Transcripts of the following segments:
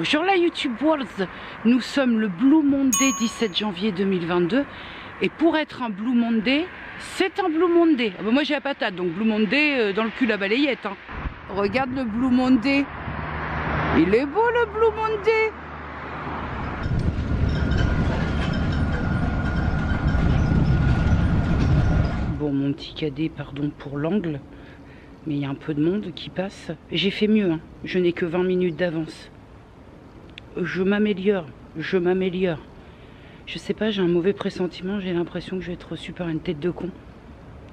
Bonjour la YouTube World, nous sommes le Blue Monday 17 janvier 2022 et pour être un Blue Monday, c'est un Blue Monday. Ah bah moi j'ai la patate, donc Blue Monday dans le cul la balayette. Hein. Regarde le Blue Monday, il est beau le Blue Monday. Bon mon petit cadet, pardon pour l'angle, mais il y a un peu de monde qui passe. J'ai fait mieux, hein. Je n'ai que 20 minutes d'avance. Je m'améliore, je m'améliore. Je sais pas, j'ai un mauvais pressentiment, j'ai l'impression que je vais être reçue par une tête de con.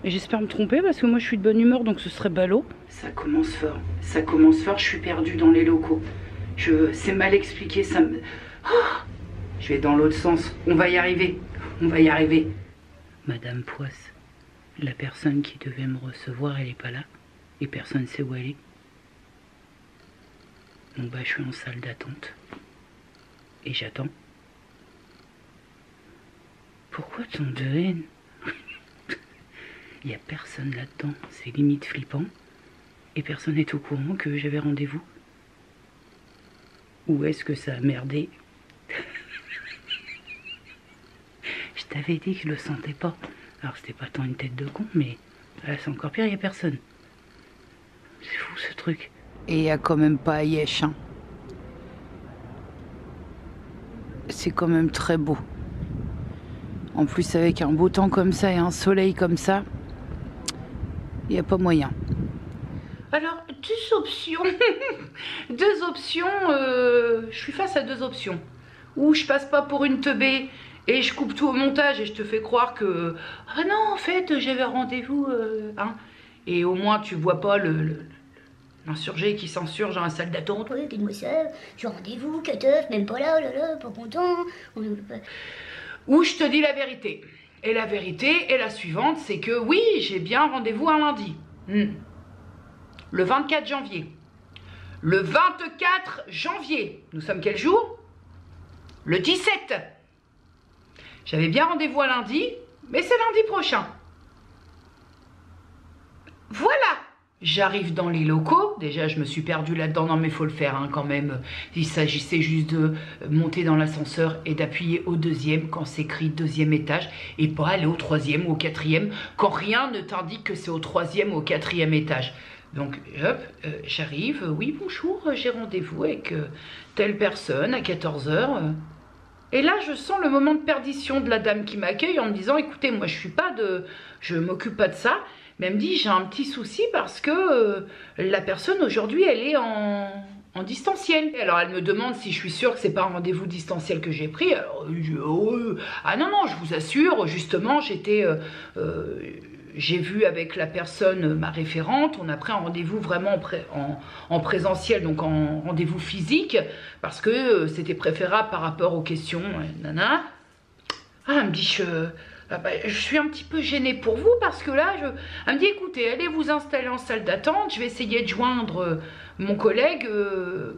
Et j'espère me tromper parce que moi je suis de bonne humeur, donc ce serait ballot. Ça commence fort, je suis perdue dans les locaux. C'est mal expliqué, ça me... Oh, je vais dans l'autre sens, on va y arriver, on va y arriver. Madame Poisse, la personne qui devait me recevoir, elle est pas là. Et personne ne sait où elle est. Bon bah je suis en salle d'attente. Et j'attends. Pourquoi tant de haine? Il n'y a personne là-dedans, c'est limite flippant. Et personne n'est au courant que j'avais rendez-vous. Où est-ce que ça a merdé? Je t'avais dit que je le sentais pas. Alors c'était pas tant une tête de con, mais là c'est encore pire, il n'y a personne. C'est fou ce truc. Et il n'y a quand même pas Ayesh, hein. C'est quand même très beau. En plus avec un beau temps comme ça et un soleil comme ça, il n'y a pas moyen. Alors, deux options. Deux options. Je suis face à deux options. Ou je passe pas pour une teubée et je coupe tout au montage et je te fais croire que... Ah non, en fait, j'avais rendez-vous... hein. Et au moins, tu vois pas l'insurgé qui s'insurge dans la salle d'attente. Ouais, dis-moi ça, j'ai rendez-vous, Cateuf, même pas là, oh là là, pas content. Ou je te dis la vérité. Et la vérité est la suivante, c'est que oui, j'ai bien rendez-vous un lundi. Le 24 janvier. Le 24 janvier. Nous sommes quel jour? Le 17. J'avais bien rendez-vous un lundi, mais c'est lundi prochain. Voilà. J'arrive dans les locaux, déjà je me suis perdue là-dedans, non mais il faut le faire hein, quand même. Il s'agissait juste de monter dans l'ascenseur et d'appuyer au deuxième quand c'est écrit deuxième étage et pas aller au troisième ou au quatrième quand rien ne t'indique que c'est au troisième ou au quatrième étage. Donc hop, j'arrive, oui bonjour, j'ai rendez-vous avec telle personne à 14 h. Et là, je sens le moment de perdition de la dame qui m'accueille en me disant, écoutez, moi je m'occupe pas de ça. Mais elle me dit, j'ai un petit souci parce que la personne aujourd'hui, elle est en distanciel. Alors elle me demande si je suis sûre que c'est pas un rendez-vous distanciel que j'ai pris. Alors, ah non, non, je vous assure, justement, j'ai vu avec la personne, ma référente, on a pris un rendez-vous vraiment en présentiel, donc en rendez-vous physique, parce que c'était préférable par rapport aux questions, nana. Ah, elle me dit, je suis un petit peu gênée pour vous parce que là, elle me dit, écoutez, allez vous installer en salle d'attente, je vais essayer de joindre mon collègue,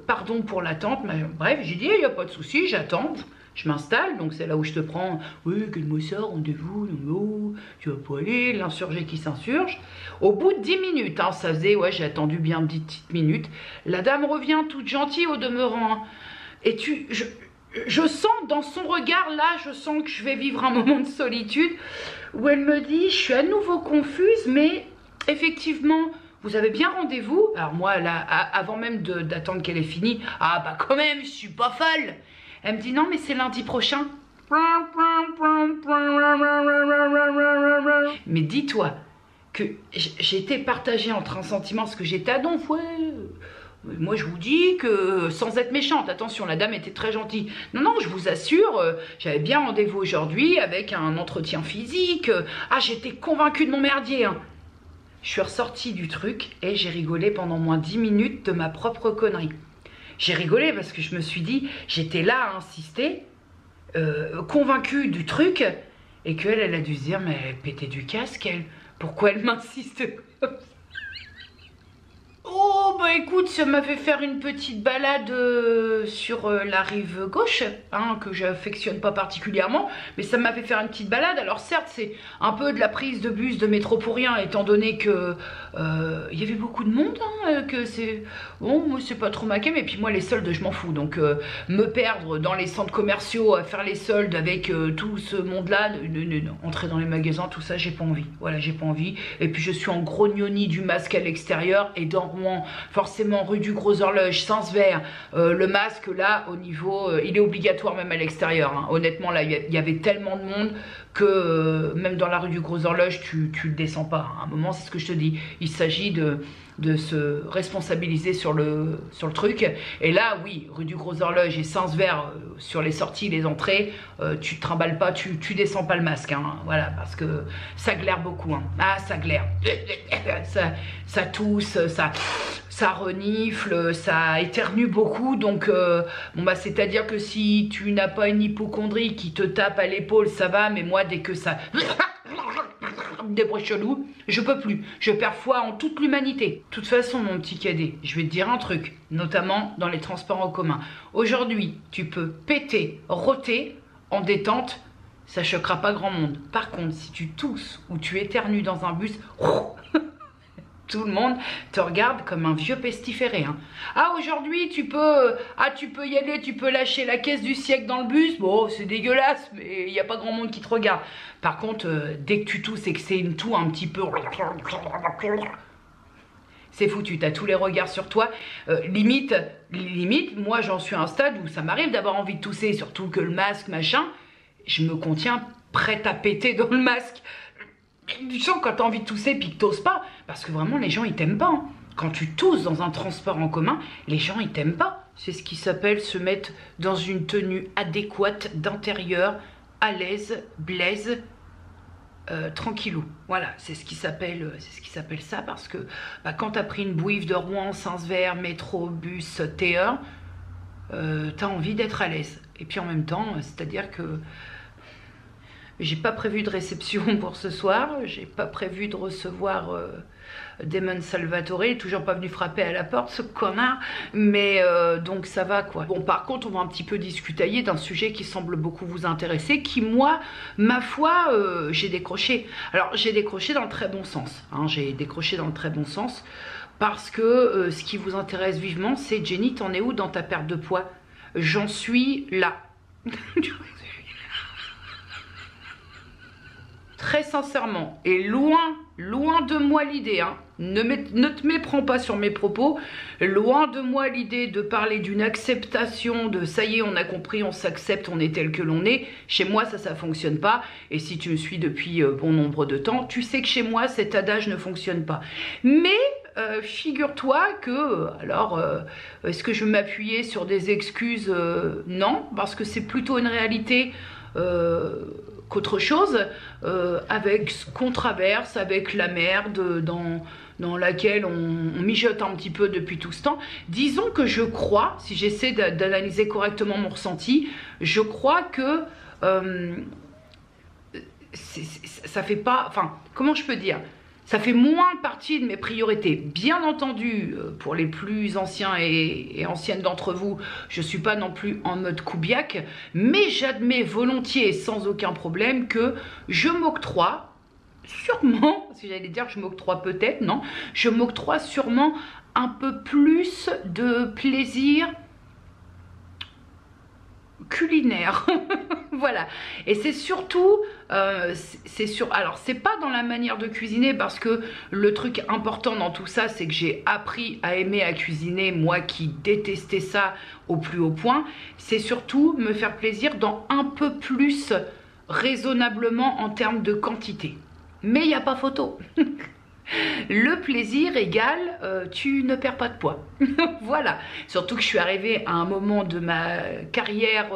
pardon pour l'attente, bref, j'ai dit, il n'y a pas de souci, j'attends, je m'installe, donc c'est là où je te prends, oui, quel-moi ça, rendez-vous, non, tu vas pas aller, l'insurgé qui s'insurge. Au bout de 10 minutes, hein, ça faisait, ouais, j'ai attendu bien 10 petites minutes, la dame revient toute gentille au demeurant, et je sens dans son regard, là, je sens que je vais vivre un moment de solitude où elle me dit, je suis à nouveau confuse, mais effectivement, vous avez bien rendez-vous. Alors moi, là, avant même d'attendre qu'elle ait fini, ah bah quand même, je suis pas folle. Elle me dit, non, mais c'est lundi prochain. Mais dis-toi que j'étais partagée entre un sentiment, parce que j'étais à donf, ouais. Moi, je vous dis que, sans être méchante, attention, la dame était très gentille. Non, non, je vous assure, j'avais bien rendez-vous aujourd'hui avec un entretien physique. Ah, j'étais convaincue de mon merdier. Hein. Je suis ressortie du truc et j'ai rigolé pendant moins 10 minutes de ma propre connerie. J'ai rigolé parce que je me suis dit, j'étais là à insister, convaincue du truc, et qu'elle, elle a dû se dire, mais elle pétait du casque, elle. Pourquoi elle m'insiste comme ça? Oh Oh bah écoute, ça m'a fait faire une petite balade sur la rive gauche, hein, que j'affectionne pas particulièrement, mais ça m'a fait faire une petite balade. Alors certes, c'est un peu de la prise de bus, de métro pour rien, étant donné que il y avait beaucoup de monde, hein, que c'est... Bon, moi c'est pas trop ma came, et puis moi les soldes, je m'en fous, donc me perdre dans les centres commerciaux à faire les soldes avec tout ce monde-là, entrer dans les magasins, tout ça, j'ai pas envie. Voilà, j'ai pas envie. Et puis je suis en gros gnoni du masque à l'extérieur, et dans Rouen, forcément rue du Gros Horloge, Sens-Vert, le masque là au niveau, il est obligatoire même à l'extérieur, hein. Honnêtement là il y avait tellement de monde que même dans la rue du Gros Horloge tu le descends pas, hein. À un moment c'est ce que je te dis, il s'agit de se responsabiliser sur le truc. Et là oui, rue du Gros Horloge et Sens-Vert, sur les sorties, les entrées, tu te trimbales pas, tu descends pas le masque, hein. Voilà, parce que ça glaire beaucoup, hein. Ah, ça glaire, ça tousse, ça renifle, ça éternue beaucoup. Donc bon bah c'est à dire que si tu n'as pas une hypocondrie qui te tape à l'épaule, ça va, mais moi dès que ça des bruits chelous, je peux plus, je perds foi en toute l'humanité. De toute façon mon petit cadet, je vais te dire un truc, notamment dans les transports en commun. Aujourd'hui tu peux péter, rôter en détente, ça choquera pas grand monde. Par contre si tu tousses ou tu éternues dans un bus, tout le monde te regarde comme un vieux pestiféré, hein. Ah aujourd'hui tu peux y aller, tu peux lâcher la caisse du siècle dans le bus. Bon c'est dégueulasse, mais il n'y a pas grand monde qui te regarde. Par contre dès que tu tousses et que c'est une toux un petit peu, c'est foutu, t'as tous les regards sur toi. Limite, moi j'en suis à un stade où ça m'arrive d'avoir envie de tousser, surtout que le masque machin, je me contiens prête à péter dans le masque. Tu sens quand t'as envie de tousser puis que t'oses pas, parce que vraiment les gens ils t'aiment pas, hein. Quand tu tousses dans un transport en commun, les gens ils t'aiment pas. C'est ce qui s'appelle se mettre dans une tenue adéquate d'intérieur, à l'aise, blaise, tranquillou. Voilà, c'est ce qui s'appelle ça, parce que bah, quand t'as pris une bouiffe de Rouen, Sens-Vert, métro, bus, T1, t'as envie d'être à l'aise. Et puis en même temps, c'est-à-dire que j'ai pas prévu de réception pour ce soir, j'ai pas prévu de recevoir Damon Salvatore, il est toujours pas venu frapper à la porte ce connard, mais donc ça va quoi. Bon par contre on va un petit peu discutailler d'un sujet qui semble beaucoup vous intéresser, qui moi, ma foi, j'ai décroché. Alors j'ai décroché dans le très bon sens, hein, j'ai décroché dans le très bon sens, parce que ce qui vous intéresse vivement c'est Jenny, t'en es où dans ta perte de poids? J'en suis là. Très sincèrement, et loin de moi l'idée, hein, ne te méprends pas sur mes propos, loin de moi l'idée de parler d'une acceptation, de ça y est, on a compris, on s'accepte, on est tel que l'on est. Chez moi, ça fonctionne pas, et si tu me suis depuis bon nombre de temps, tu sais que chez moi, cet adage ne fonctionne pas. Mais figure-toi que, alors, est-ce que je vais m'appuyer sur des excuses? Non, parce que c'est plutôt une réalité qu'autre chose, avec ce qu'on traverse, avec la merde dans laquelle on mijote un petit peu depuis tout ce temps. Disons que je crois, si j'essaie d'analyser correctement mon ressenti, je crois que ça fait pas, enfin, comment je peux dire, ça fait moins partie de mes priorités. Bien entendu, pour les plus anciens et anciennes d'entre vous, je ne suis pas non plus en mode Kubiak, mais j'admets volontiers et sans aucun problème que je m'octroie sûrement, si j'allais dire que je m'octroie peut-être, non, je m'octroie sûrement un peu plus de plaisir culinaire. Voilà, et c'est surtout alors c'est pas dans la manière de cuisiner, parce que le truc important dans tout ça c'est que j'ai appris à aimer à cuisiner, moi qui détestais ça au plus haut point. C'est surtout me faire plaisir dans un peu plus raisonnablement en termes de quantité, mais il n'y a pas photo. Le plaisir égale tu ne perds pas de poids. Voilà, surtout que je suis arrivée à un moment de ma carrière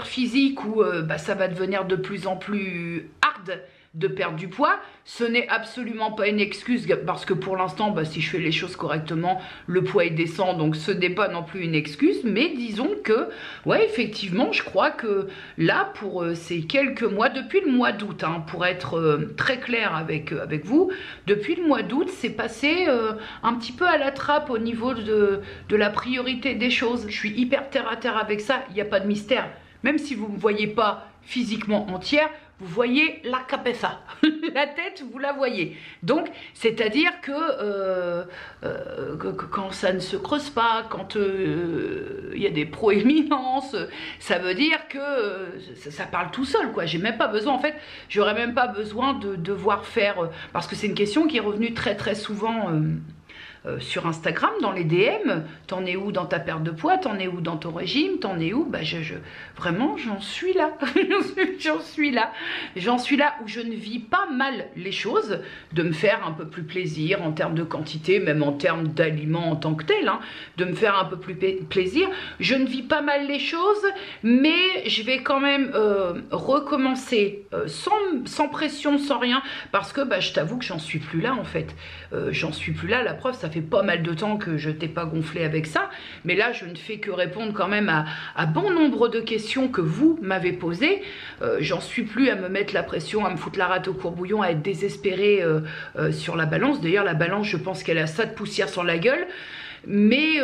physique où bah, ça va devenir de plus en plus hard de perdre du poids. Ce n'est absolument pas une excuse parce que pour l'instant, si je fais les choses correctement, le poids il descend, donc ce n'est pas non plus une excuse. Mais disons que, ouais, effectivement, je crois que là, pour ces quelques mois, depuis le mois d'août, hein, pour être très clair avec vous, depuis le mois d'août, c'est passé un petit peu à la trappe au niveau de la priorité des choses. Je suis hyper terre à terre avec ça, il n'y a pas de mystère. Même si vous ne me voyez pas physiquement entière, vous voyez la cabeza, la tête, vous la voyez. Donc, c'est-à-dire que quand ça ne se creuse pas, quand il y a des proéminences, ça veut dire que ça parle tout seul, quoi. J'ai même pas besoin, en fait, j'aurais même pas besoin de devoir faire, parce que c'est une question qui est revenue très très souvent sur Instagram, dans les DM, t'en es où dans ta perte de poids, t'en es où dans ton régime, t'en es où, vraiment j'en suis là, j'en suis là où je ne vis pas mal les choses, de me faire un peu plus plaisir en termes de quantité, même en termes d'aliments en tant que tel, hein, de me faire un peu plus plaisir, je ne vis pas mal les choses, mais je vais quand même recommencer sans pression, sans rien, parce que je t'avoue que j'en suis plus là en fait, j'en suis plus là, la preuve, ça fait pas mal de temps que je t'ai pas gonflé avec ça, mais là je ne fais que répondre quand même à bon nombre de questions que vous m'avez posées. J'en suis plus à me mettre la pression, à me foutre la rate au courbouillon, à être désespérée sur la balance. D'ailleurs la balance, je pense qu'elle a ça de poussière sur la gueule. Mais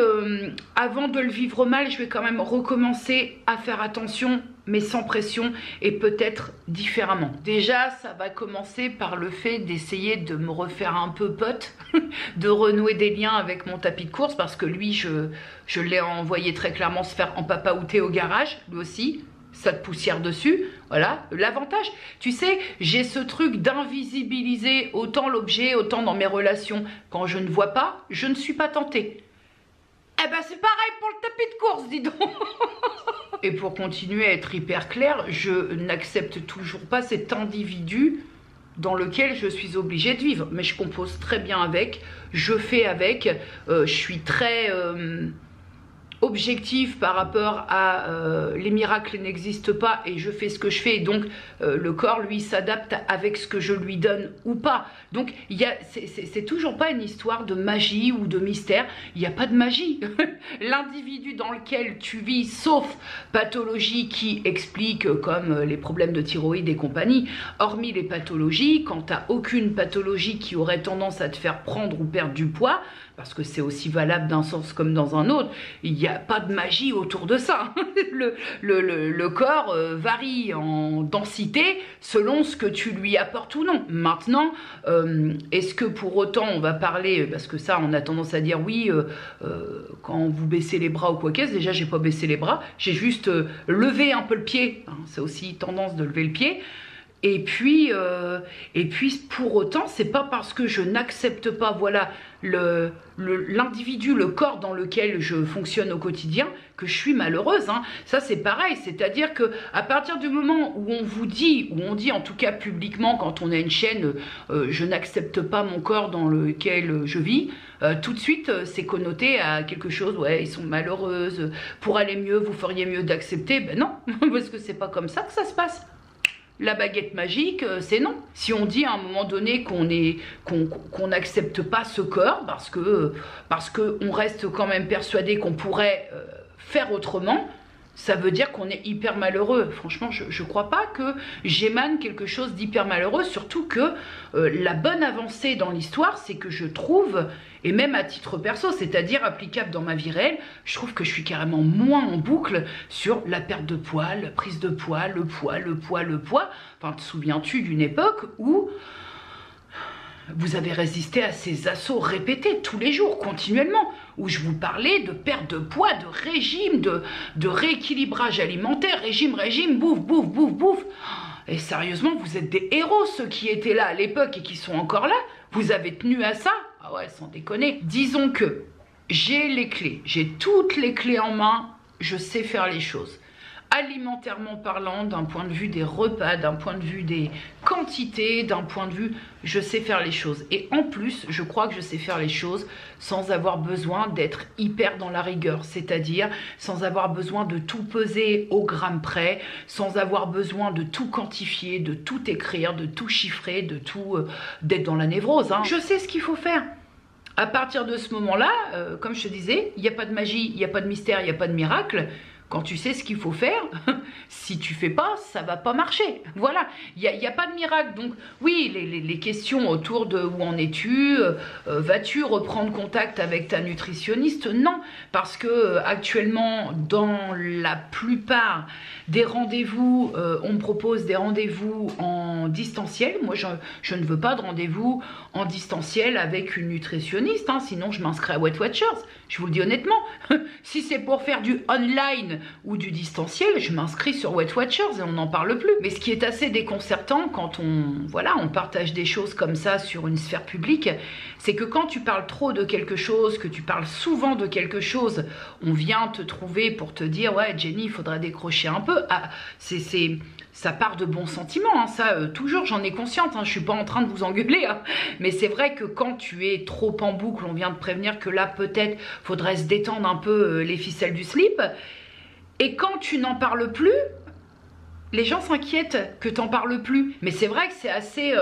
avant de le vivre mal, je vais quand même recommencer à faire attention, mais sans pression et peut-être différemment. Déjà, ça va commencer par le fait d'essayer de me refaire un peu pote, de renouer des liens avec mon tapis de course, parce que lui, je l'ai envoyé très clairement se faire empapaouter au garage, lui aussi. Ça de poussière dessus, voilà, l'avantage. Tu sais, j'ai ce truc d'invisibiliser autant l'objet, autant dans mes relations. Quand je ne vois pas, je ne suis pas tentée. Eh ben c'est pareil pour le tapis de course, dis donc. Et pour continuer à être hyper clair, je n'accepte toujours pas cet individu dans lequel je suis obligée de vivre. Mais je compose très bien avec, je fais avec, je suis très objectif par rapport à les miracles n'existent pas et je fais ce que je fais, et donc le corps lui s'adapte avec ce que je lui donne ou pas. Donc c'est toujours pas une histoire de magie ou de mystère, il n'y a pas de magie. L'individu dans lequel tu vis, sauf pathologie qui explique comme les problèmes de thyroïde et compagnie, hormis les pathologies, quand tu n'as aucune pathologie qui aurait tendance à te faire prendre ou perdre du poids, parce que c'est aussi valable d'un sens comme dans un autre, il n'y a pas de magie autour de ça. Le corps varie en densité selon ce que tu lui apportes ou non. Maintenant, est-ce que pour autant on va parler, parce que ça on a tendance à dire oui, quand vous baissez les bras ou quoi qu'est-ce, déjà j'ai pas baissé les bras, j'ai juste levé un peu le pied, hein, c'est aussi tendance de lever le pied. Et puis pour autant, c'est pas parce que je n'accepte pas, voilà, l'individu, le corps dans lequel je fonctionne au quotidien, que je suis malheureuse, hein. Ça c'est pareil, c'est-à-dire que à partir du moment où on vous dit, ou on dit en tout cas publiquement quand on a une chaîne, je n'accepte pas mon corps dans lequel je vis, tout de suite c'est connoté à quelque chose, ouais, ils sont malheureuses, pour aller mieux, vous feriez mieux d'accepter. Ben non, parce que c'est pas comme ça que ça se passe. La baguette magique, c'est non. Si on dit à un moment donné qu'on n'accepte pas ce corps parce que on reste quand même persuadé qu'on pourrait faire autrement, ça veut dire qu'on est hyper malheureux. Franchement, je crois pas que j'émane quelque chose d'hyper malheureux, surtout que la bonne avancée dans l'histoire, c'est que je trouve, et même à titre perso, c'est-à-dire applicable dans ma vie réelle, je trouve que je suis carrément moins en boucle sur la perte de poids, la prise de poids, le poids. Enfin, te souviens-tu d'une époque où vous avez résisté à ces assauts répétés tous les jours, continuellement, où je vous parlais de perte de poids, de régime, de rééquilibrage alimentaire, régime, bouffe. Et sérieusement, vous êtes des héros, ceux qui étaient là à l'époque et qui sont encore là. Vous avez tenu à ça? Ah ouais, sans déconner. Disons que j'ai les clés, j'ai toutes les clés en main, je sais faire les choses. alimentairement parlant, d'un point de vue des repas, d'un point de vue des quantités, d'un point de vue, je sais faire les choses. Et en plus, je crois que je sais faire les choses sans avoir besoin d'être hyper dans la rigueur, c'est-à-dire sans avoir besoin de tout peser au gramme près, sans avoir besoin de tout quantifier, de tout écrire, de tout chiffrer, de tout d'être dans la névrose. Hein. Je sais ce qu'il faut faire. À partir de ce moment-là, comme je te disais, il n'y a pas de magie, il n'y a pas de mystère, il n'y a pas de miracle. Quand tu sais ce qu'il faut faire, si tu fais pas, ça va pas marcher. Voilà, il n'y a pas de miracle. Donc oui, les questions autour de où en es-tu, vas-tu reprendre contact avec ta nutritionniste? Non, parce que actuellement, dans la plupart des rendez-vous, on me propose des rendez-vous en distanciel. Moi, je ne veux pas de rendez-vous en distanciel avec une nutritionniste, hein, sinon je m'inscris à Weight Watchers. Je vous le dis honnêtement, si c'est pour faire du online ou du distanciel, je m'inscris sur Weight Watchers et on n'en parle plus. Mais ce qui est assez déconcertant quand on partage des choses comme ça sur une sphère publique, c'est que quand tu parles trop de quelque chose, que tu parles souvent de quelque chose, on vient te trouver pour te dire « Ouais, Jenny, il faudrait décrocher un peu. » Ah, ça part de bons sentiments, hein, ça, toujours, j'en ai conscience, hein, je suis pas en train de vous engueuler, hein, mais c'est vrai que quand tu es trop en boucle, on vient de prévenir que là, peut-être, faudrait se détendre un peu les ficelles du slip, et quand tu n'en parles plus, les gens s'inquiètent que tu n'en parles plus, mais c'est vrai que c'est assez...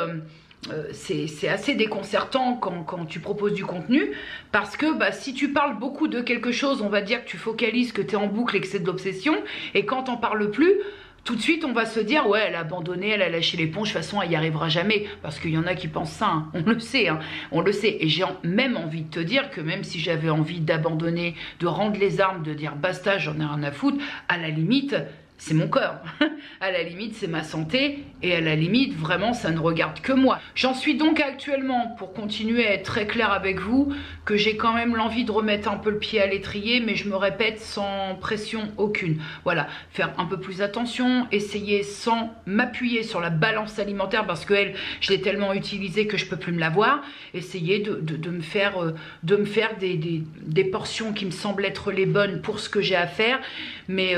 c'est assez déconcertant quand tu proposes du contenu, parce que si tu parles beaucoup de quelque chose, on va dire que tu focalises, que tu es en boucle et que c'est de l'obsession, et quand tu n'en parles plus, tout de suite, on va se dire, ouais, elle a abandonné, elle a lâché l'éponge, de toute façon, elle n'y arrivera jamais. Parce qu'il y en a qui pensent ça, hein. On le sait, hein. On le sait. Et j'ai même envie de te dire que même si j'avais envie d'abandonner, de rendre les armes, de dire basta, j'en ai rien à foutre, à la limite, c'est mon corps. À la limite, c'est ma santé. Et à la limite, vraiment, ça ne regarde que moi. J'en suis donc actuellement, pour continuer à être très clair avec vous, que j'ai quand même l'envie de remettre un peu le pied à l'étrier, mais je me répète sans pression aucune. Voilà, faire un peu plus attention, essayer sans m'appuyer sur la balance alimentaire, parce que elle, je l'ai tellement utilisée que je peux plus me la voir. Essayer de me faire des portions qui me semblent être les bonnes pour ce que j'ai à faire. Mais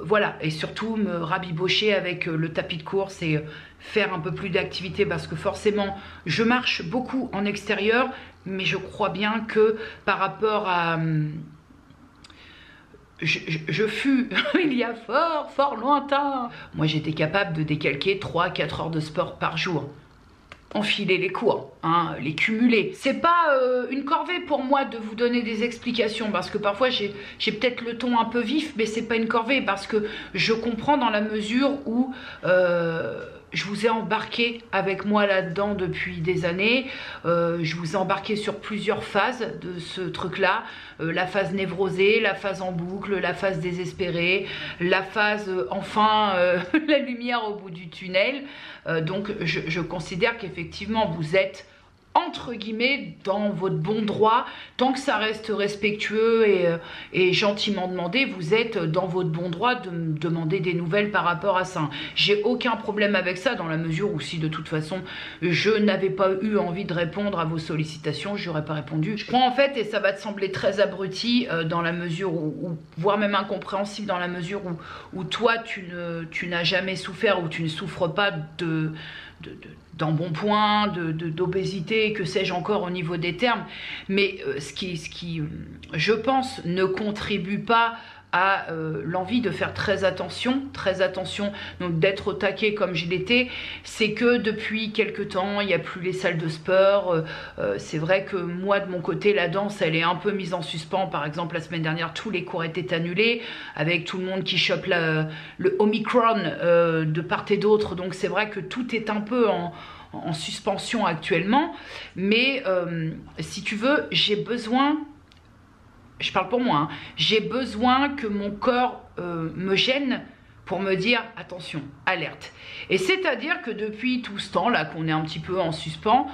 voilà, et surtout me rabibocher avec le tapis de course et faire un peu plus d'activité, parce que forcément je marche beaucoup en extérieur, mais je crois bien que par rapport à... Je fus, il y a fort lointain, moi j'étais capable de décalquer 3-4 heures de sport par jour. Enfiler les cours, hein, les cumuler. C'est pas une corvée pour moi de vous donner des explications, parce que parfois j'ai peut-être le ton un peu vif, mais c'est pas une corvée, parce que je comprends dans la mesure où je vous ai embarqué avec moi là-dedans depuis des années. Je vous ai embarqué sur plusieurs phases de ce truc-là. La phase névrosée, la phase en boucle, la phase désespérée, la phase enfin la lumière au bout du tunnel. Donc je considère qu'effectivement vous êtes entre guillemets dans votre bon droit, tant que ça reste respectueux et gentiment demandé, vous êtes dans votre bon droit de me demander des nouvelles par rapport à ça. J'ai aucun problème avec ça, dans la mesure où si de toute façon je n'avais pas eu envie de répondre à vos sollicitations, je n'aurais pas répondu. Je crois en fait, et ça va te sembler très abruti dans la mesure où voire même incompréhensible, dans la mesure où toi tu n'as jamais souffert, ou tu ne souffres pas d'embonpoint, d'obésité, que sais-je encore au niveau des termes, mais ce qui je pense ne contribue pas à l'envie de faire très attention, donc d'être au taquet comme je l'étais, c'est que depuis quelque temps, il n'y a plus les salles de sport. C'est vrai que moi, de mon côté, la danse, elle est un peu mise en suspens. Par exemple, la semaine dernière, tous les cours étaient annulés, avec tout le monde qui chope le Omicron de part et d'autre. Donc c'est vrai que tout est un peu en suspension actuellement. Mais si tu veux, j'ai besoin... Je parle pour moi, hein. J'ai besoin que mon corps me gêne pour me dire attention, alerte. Et c'est-à-dire que depuis tout ce temps là qu'on est un petit peu en suspens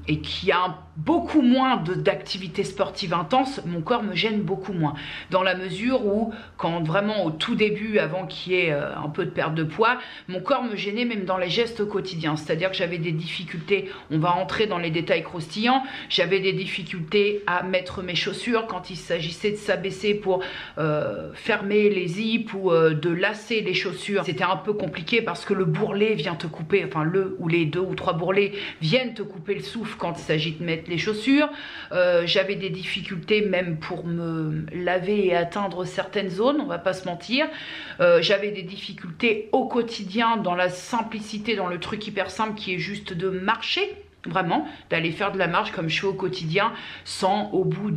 et qu'il y a beaucoup moins d'activités sportives intenses, mon corps me gêne beaucoup moins. Dans la mesure où, quand vraiment au tout début, avant qu'il y ait un peu de perte de poids, mon corps me gênait même dans les gestes quotidiens. C'est-à-dire que j'avais des difficultés, on va entrer dans les détails croustillants, j'avais des difficultés à mettre mes chaussures quand il s'agissait de s'abaisser pour fermer les zips ou de lasser les chaussures. C'était un peu compliqué parce que le bourrelet vient te couper, enfin le ou les 2 ou 3 bourrelets viennent te couper le souffle quand il s'agit de mettre les chaussures. J'avais des difficultés même pour me laver et atteindre certaines zones, on va pas se mentir. J'avais des difficultés au quotidien dans la simplicité, dans le truc hyper simple qui est juste de marcher. Vraiment, d'aller faire de la marche comme je fais au quotidien sans au bout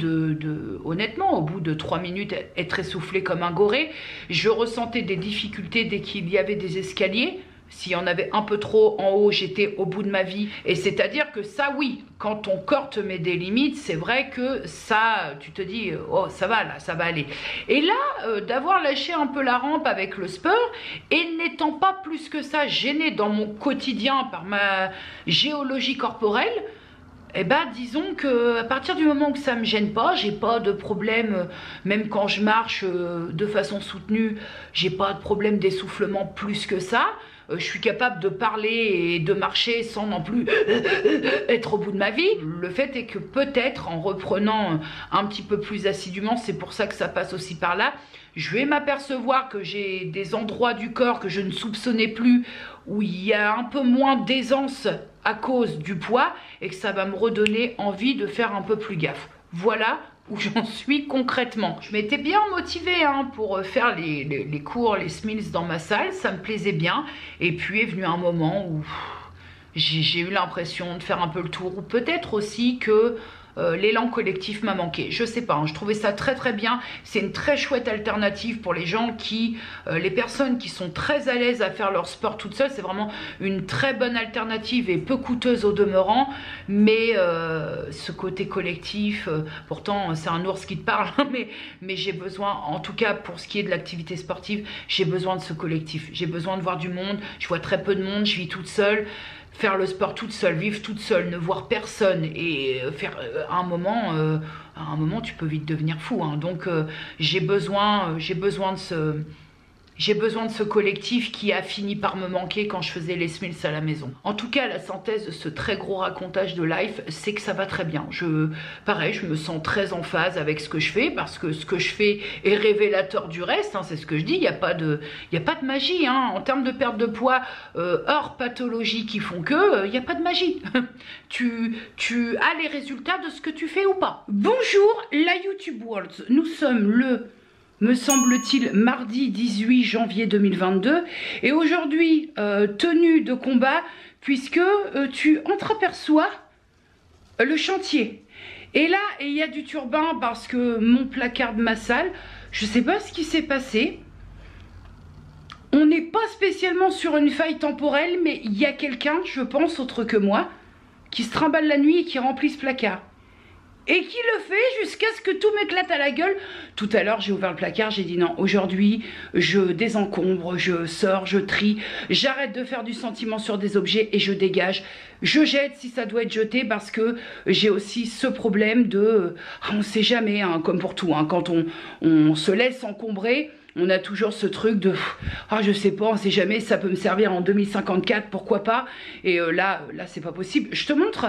honnêtement, au bout de 3 minutes être essoufflé comme un goré. Je ressentais des difficultés dès qu'il y avait des escaliers. S'il y en avait un peu trop en haut, j'étais au bout de ma vie. Et c'est-à-dire que ça, oui, quand ton corps te met des limites, c'est vrai que ça, tu te dis, oh, ça va là, ça va aller. Et là, d'avoir lâché un peu la rampe avec le sport, et n'étant pas plus que ça gênée dans mon quotidien par ma géologie corporelle, eh ben, disons que à partir du moment où ça me gêne pas, j'ai pas de problème, même quand je marche de façon soutenue, j'ai pas de problème d'essoufflement plus que ça. Je suis capable de parler et de marcher sans non plus être au bout de ma vie. Le fait est que peut-être en reprenant un petit peu plus assidûment, c'est pour ça que ça passe aussi par là, je vais m'apercevoir que j'ai des endroits du corps que je ne soupçonnais plus, où il y a un peu moins d'aisance à cause du poids et que ça va me redonner envie de faire un peu plus gaffe. Voilà où j'en suis concrètement. Je m'étais bien motivée pour faire les cours, les SMILS dans ma salle, ça me plaisait bien. Et puis est venu un moment où j'ai eu l'impression de faire un peu le tour, ou peut-être aussi que l'élan collectif m'a manqué. Je sais pas, je trouvais ça très très bien. C'est une très chouette alternative pour les gens qui, les personnes qui sont très à l'aise à faire leur sport toutes seules. C'est vraiment une très bonne alternative et peu coûteuse au demeurant. Mais ce côté collectif, pourtant c'est un ours qui te parle, mais j'ai besoin, en tout cas pour ce qui est de l'activité sportive, j'ai besoin de ce collectif. J'ai besoin de voir du monde. Je vois très peu de monde, je vis toute seule. Faire le sport toute seule, vivre toute seule, ne voir personne et faire à un moment tu peux vite devenir fou. Donc j'ai besoin de ce collectif qui a fini par me manquer quand je faisais les SMILS à la maison. En tout cas, la synthèse de ce très gros racontage de life, c'est que ça va très bien. Pareil, je me sens très en phase avec ce que je fais, parce que ce que je fais est révélateur du reste, c'est ce que je dis, il n'y a pas de magie. En termes de perte de poids, hors pathologie qui font que, il n'y a pas de magie. Tu as les résultats de ce que tu fais ou pas. Bonjour, la YouTube World. Nous sommes me semble-t-il, mardi 18 janvier 2022. Et aujourd'hui, tenue de combat, puisque tu entreaperçois le chantier. Et là, il y a du turbin parce que mon placard de ma salle, je ne sais pas ce qui s'est passé. On n'est pas spécialement sur une faille temporelle, mais il y a quelqu'un, je pense, autre que moi, qui se trimballe la nuit et qui remplit ce placard. Et qui le fait jusqu'à ce que tout m'éclate à la gueule. Tout à l'heure, j'ai ouvert le placard, j'ai dit non, aujourd'hui, je désencombre, je sors, je trie, j'arrête de faire du sentiment sur des objets et je dégage. Je jette si ça doit être jeté parce que j'ai aussi ce problème de... on ne sait jamais, comme pour tout, quand on se laisse encombrer, on a toujours ce truc de je sais pas, on sait jamais, ça peut me servir en 2054, pourquoi pas. Et là c'est pas possible. Je te montre.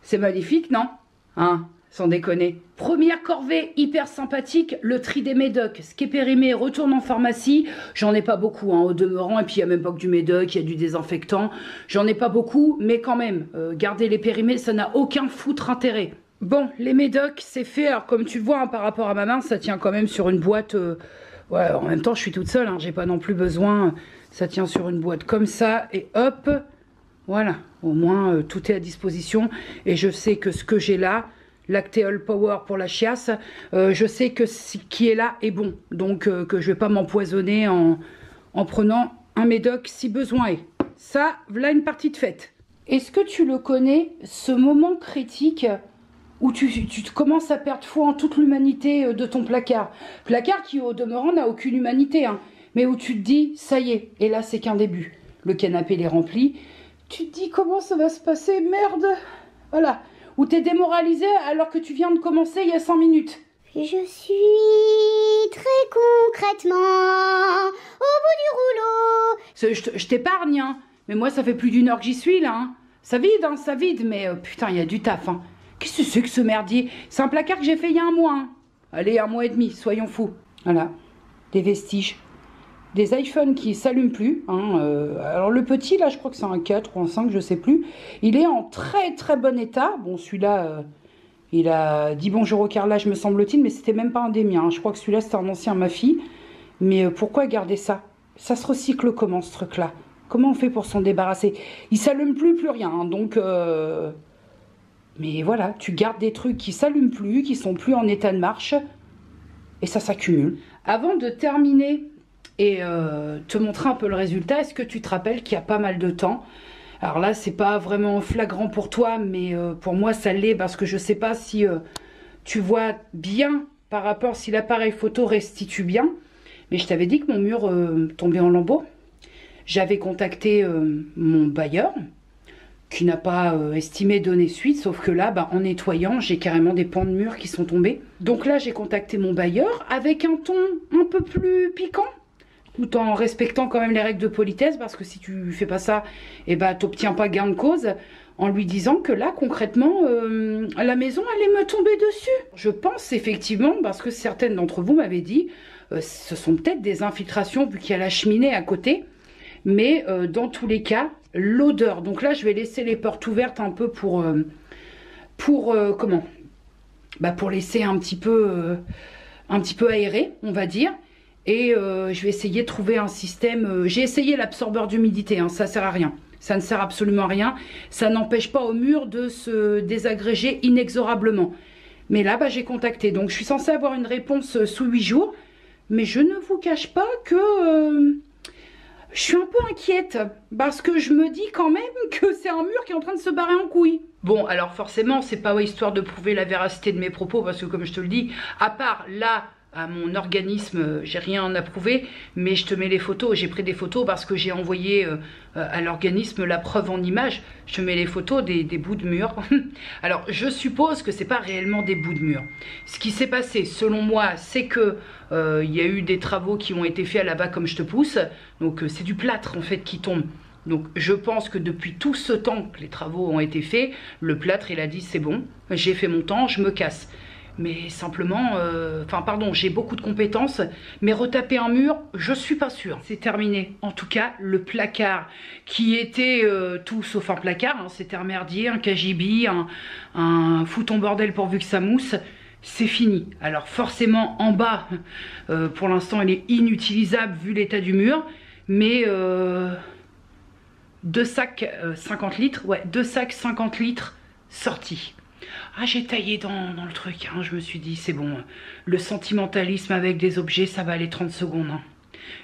C'est magnifique, non? Sans déconner. Première corvée hyper sympathique, le tri des médocs. Ce qui est périmé retourne en pharmacie. J'en ai pas beaucoup au demeurant. Et puis il n'y a même pas que du médoc, il y a du désinfectant. J'en ai pas beaucoup, mais quand même, garder les périmés, ça n'a aucun foutre intérêt. Bon, les médocs, c'est fait. Alors comme tu le vois, par rapport à ma main, ça tient quand même sur une boîte. Ouais, en même temps, je suis toute seule. J'ai pas non plus besoin. Ça tient sur une boîte comme ça. Et hop, voilà. Au moins, tout est à disposition. Et je sais que ce que j'ai là... Lactéol Power pour la chiasse, je sais que ce qui est là est bon, donc que je vais pas m'empoisonner en prenant un médoc si besoin est. Ça, voilà une partie de fête. Est-ce que tu le connais, ce moment critique où tu commences à perdre foi en toute l'humanité de ton placard? Placard qui, au demeurant, n'a aucune humanité, hein, mais où tu te dis, ça y est, et là, c'est qu'un début. Le canapé, il est rempli. Tu te dis, comment ça va se passer? Merde! Voilà. Où tu es démoralisé alors que tu viens de commencer il y a 5 minutes. Je suis très concrètement au bout du rouleau. Je t'épargne, hein. Mais moi, ça fait plus d'1 heure que j'y suis, là. Hein. Ça vide, hein, ça vide. Mais putain, il y a du taf. Hein. Qu'est-ce que c'est que ce merdier? C'est un placard que j'ai fait il y a 1 mois. Hein. Allez, 1 mois et demi, soyons fous. Voilà, des vestiges. Des iPhones qui ne s'allument plus. Hein. Alors, le petit, là, je crois que c'est un 4 ou un 5, je sais plus. Il est en très, très bon état. Bon, celui-là... il a dit bonjour au carrelage, me semble-t-il, mais c'était même pas un des miens. Hein. Je crois que celui-là, c'était un ancien ma fille. Mais pourquoi garder ça? Ça se recycle comment, ce truc-là? Comment on fait pour s'en débarrasser? Il s'allume plus rien. Hein, donc, mais voilà, tu gardes des trucs qui s'allument plus, qui sont plus en état de marche. Et ça s'accumule. Avant de terminer et te montrer un peu le résultat, est-ce que tu te rappelles qu'il y a pas mal de temps? Alors là, c'est pas vraiment flagrant pour toi, mais pour moi, ça l'est parce que je sais pas si tu vois bien par rapport si l'appareil photo restitue bien. Mais je t'avais dit que mon mur tombait en lambeaux. J'avais contacté mon bailleur qui n'a pas estimé donner suite, sauf que là, bah, en nettoyant, j'ai carrément des pans de mur qui sont tombés. Donc là, j'ai contacté mon bailleur avec un ton un peu plus piquant, tout en respectant quand même les règles de politesse, parce que si tu fais pas ça, eh ben, t'obtiens pas gain de cause, en lui disant que là, concrètement, la maison allait me tomber dessus. Je pense effectivement, parce que certaines d'entre vous m'avaient dit, ce sont peut-être des infiltrations, vu qu'il y a la cheminée à côté, mais dans tous les cas, l'odeur. Donc là, je vais laisser les portes ouvertes un peu pour comment? Bah, pour laisser un petit peu aéré, on va dire. Et je vais essayer de trouver un système. J'ai essayé l'absorbeur d'humidité, hein, ça sert à rien. Ça ne sert absolument à rien. Ça n'empêche pas au mur de se désagréger inexorablement. Mais là, bah, j'ai contacté. Donc, je suis censée avoir une réponse sous 8 jours. Mais je ne vous cache pas que je suis un peu inquiète. Parce que je me dis quand même que c'est un mur qui est en train de se barrer en couille. Bon, alors forcément, c'est pas histoire de prouver la véracité de mes propos. Parce que comme je te le dis, à part là... à mon organisme, j'ai rien à prouver, mais je te mets les photos. J'ai pris des photos parce que j'ai envoyé à l'organisme la preuve en image. Je te mets les photos des bouts de mur. Alors, je suppose que c'est pas réellement des bouts de mur. Ce qui s'est passé, selon moi, c'est que il y a eu des travaux qui ont été faits là-bas comme je te pousse. Donc, c'est du plâtre en fait qui tombe. Donc je pense que depuis tout ce temps que les travaux ont été faits, le plâtre il a dit c'est bon, j'ai fait mon temps, je me casse. Mais simplement, j'ai beaucoup de compétences, mais retaper un mur, je suis pas sûre. C'est terminé. En tout cas, le placard qui était tout sauf un placard, hein, c'était un merdier, un cagibi, un fouton bordel pourvu que ça mousse, c'est fini. Alors forcément, en bas, pour l'instant, il est inutilisable vu l'état du mur, mais 2 sacs 50 litres, ouais, 2 sacs 50 litres sortis. Ah, j'ai taillé dans le truc, hein. Je me suis dit, c'est bon, le sentimentalisme avec des objets, ça va aller 30 secondes. Hein.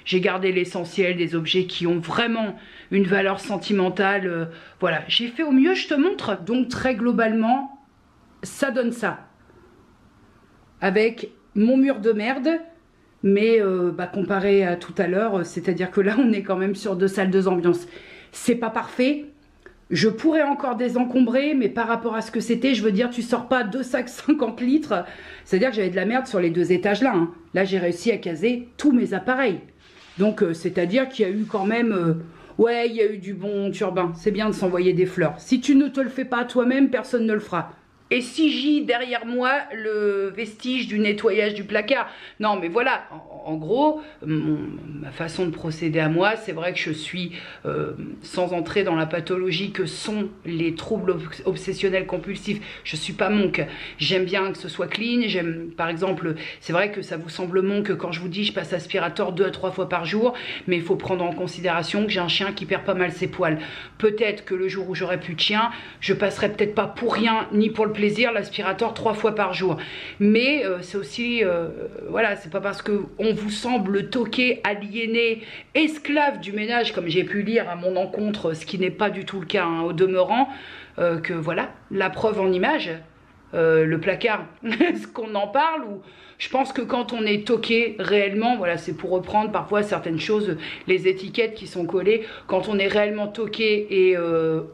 J'ai gardé l'essentiel des objets qui ont vraiment une valeur sentimentale. Voilà, j'ai fait au mieux, je te montre. Donc, très globalement, ça donne ça. Avec mon mur de merde, mais comparé à tout à l'heure, c'est-à-dire que là, on est quand même sur 2 salles, 2 ambiances. C'est pas parfait. Je pourrais encore désencombrer, mais par rapport à ce que c'était, je veux dire, tu sors pas 2 sacs 50 litres. C'est-à-dire que j'avais de la merde sur les 2 étages là. Hein. Là, j'ai réussi à caser tous mes appareils. Donc, c'est-à-dire qu'il y a eu quand même... ouais, il y a eu du bon turbin. C'est bien de s'envoyer des fleurs. Si tu ne te le fais pas toi-même, personne ne le fera. Et si j'ai derrière moi le vestige du nettoyage du placard. Non, mais voilà, en gros, ma façon de procéder à moi, c'est vrai que je suis, sans entrer dans la pathologie que sont les troubles obsessionnels compulsifs, je suis pas monk. J'aime bien que ce soit clean. J'aime, par exemple, c'est vrai que ça vous semble monk quand je vous dis je passe aspirateur 2 à 3 fois par jour, mais il faut prendre en considération que j'ai un chien qui perd pas mal ses poils. Peut-être que le jour où j'aurai plus de chien, je passerai peut-être pas pour rien, ni pour le plaisir l'aspirateur 3 fois par jour. Mais c'est aussi, voilà, c'est pas parce que on vous semble toqué, aliéné, esclave du ménage, comme j'ai pu lire à mon encontre, ce qui n'est pas du tout le cas hein, au demeurant, que voilà, la preuve en image, le placard, est-ce qu'on en parle ou... Je pense que quand on est toqué réellement, voilà, c'est pour reprendre parfois certaines choses, les étiquettes qui sont collées, quand on est réellement toqué et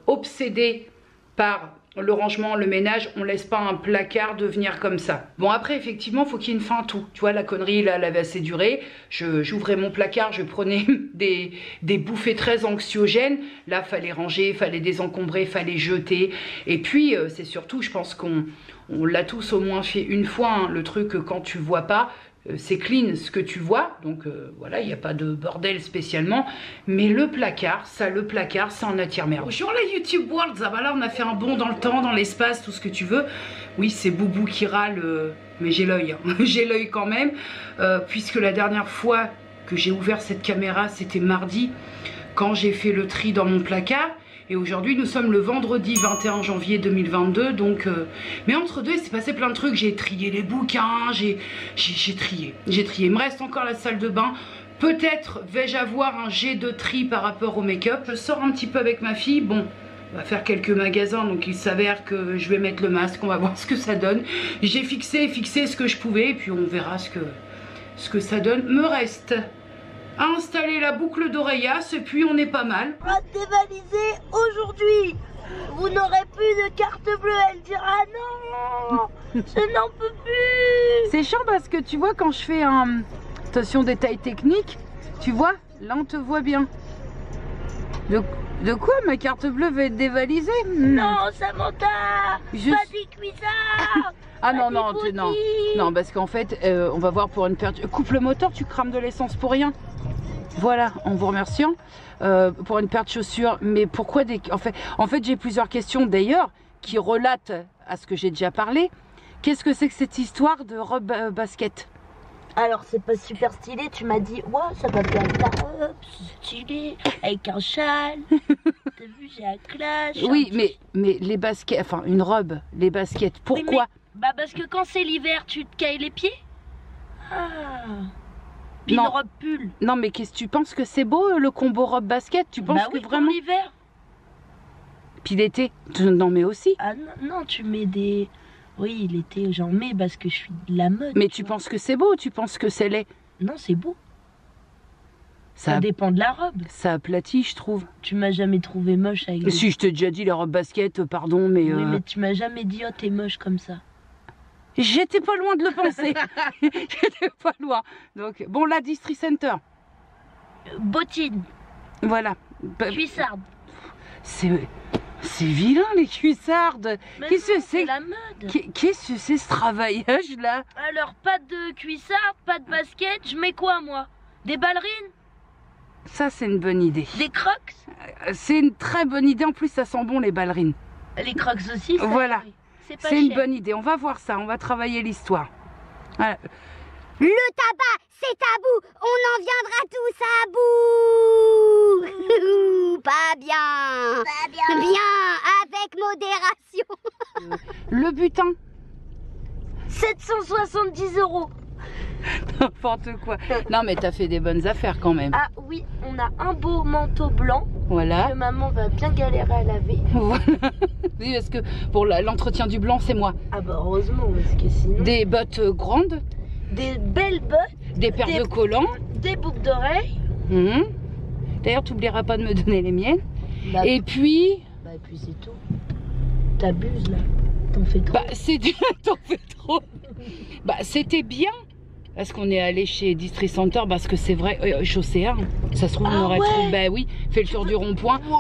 obsédé par le rangement, le ménage, on laisse pas un placard devenir comme ça. Bon après effectivement faut qu'il y ait une fin à tout. Tu vois la connerie là elle avait assez duré. J'ouvrais mon placard, je prenais des bouffées très anxiogènes. Là fallait ranger, fallait désencombrer, fallait jeter. Et puis c'est surtout je pense qu'on l'a tous au moins fait une fois hein, le truc quand tu vois pas. C'est clean ce que tu vois, donc voilà, il n'y a pas de bordel spécialement. Mais le placard, ça en attire-merde. Bonjour la YouTube World, ah bah là on a fait un bond dans le temps, dans l'espace, tout ce que tu veux. Oui, c'est Boubou qui râle, mais j'ai l'œil, hein. J'ai l'œil quand même, puisque la dernière fois que j'ai ouvert cette caméra, c'était mardi, quand j'ai fait le tri dans mon placard. Et aujourd'hui, nous sommes le vendredi 21 janvier 2022, donc... mais entre deux, il s'est passé plein de trucs. J'ai trié les bouquins, j'ai trié. Il me reste encore la salle de bain. Peut-être vais-je avoir un jet de tri par rapport au make-up. Je sors un petit peu avec ma fille. Bon, on va faire quelques magasins, donc il s'avère que je vais mettre le masque. On va voir ce que ça donne. J'ai fixé ce que je pouvais, et puis on verra ce que ça donne. Me reste... à installer la boucle d'oreillas et puis on est pas mal. On va dévaliser aujourd'hui. Vous n'aurez plus de carte bleue. Elle dira non, je n'en peux plus. C'est chiant parce que tu vois quand je fais un... Attention détail technique, tu vois, là on te voit bien. De quoi ma carte bleue va être dévalisée? Non, Samantha, Juste... pas des cuissards. Ah non, non, parce qu'en fait, on va voir pour une perte... Coupe le moteur, tu crames de l'essence pour rien. Voilà, en vous remerciant pour une paire de chaussures. Mais pourquoi des... En fait j'ai plusieurs questions d'ailleurs qui relatent à ce que j'ai déjà parlé. Qu'est-ce que c'est que cette histoire de robe basket? Alors c'est pas super stylé, tu m'as dit ouais ça va bien ta robe, c'est stylé, avec un châle. T'as vu j'ai un clash. Oui mais les baskets, enfin une robe, les baskets, pourquoi? Oui, bah parce que quand c'est l'hiver tu te cailles les pieds. Ah. Puis non. Une robe pull. Non mais qu'est-ce que tu penses que c'est beau le combo robe basket? Tu penses oui, que vraiment l'hiver. Puis l'été, tu en mets aussi? Ah non, tu mets des... Oui, l'été j'en mets parce que je suis de la mode. Mais tu penses que c'est beau? Tu penses que c'est laid? Non, c'est beau. Ça dépend de la robe. Ça aplatit, je trouve. Tu m'as jamais trouvé moche avec... Si, je t'ai déjà dit la robe basket, pardon, mais... Oui, mais tu m'as jamais dit, oh, t'es moche comme ça. J'étais pas loin de le penser. J'étais pas loin. Donc, bon, la Distri Center. Bottine. Voilà. Cuissarde. C'est vilain, les cuissardes. Qu'est-ce que c'est? La mode. Qu'est-ce que c'est ce travaillage-là? Alors, pas de cuissarde, pas de basket, je mets quoi, moi? Des ballerines? Ça, c'est une bonne idée. Des crocs? C'est une très bonne idée. En plus, ça sent bon, les ballerines. Les crocs aussi, ça, voilà. C'est une bonne idée. On va voir ça. On va travailler l'histoire. Voilà. Le tabac, c'est tabou. On en viendra tous à bout. Pas bien. Pas bien. Bien, avec modération. Le butin. 770 €. N'importe quoi. Non, mais t'as fait des bonnes affaires quand même. Ah oui, on a un beau manteau blanc. Voilà. Que maman va bien galérer à laver. Voilà. Oui, parce que pour l'entretien du blanc, c'est moi. Ah bah heureusement, parce que sinon... Des bottes grandes. Des belles bottes. Des paires de collants. Des boucles d'oreilles. D'ailleurs, tu n'oublieras pas de me donner les miennes. Bah, et puis c'est tout. T'abuses là. T'en fais trop. Bah t'en fais trop. Bah c'était bien. Parce qu'on est allé chez Distri Center, parce que c'est vrai, chaussée 1, ça se trouve, on aurait trouvé. Bah oui, fait le tour du rond-point. Wow,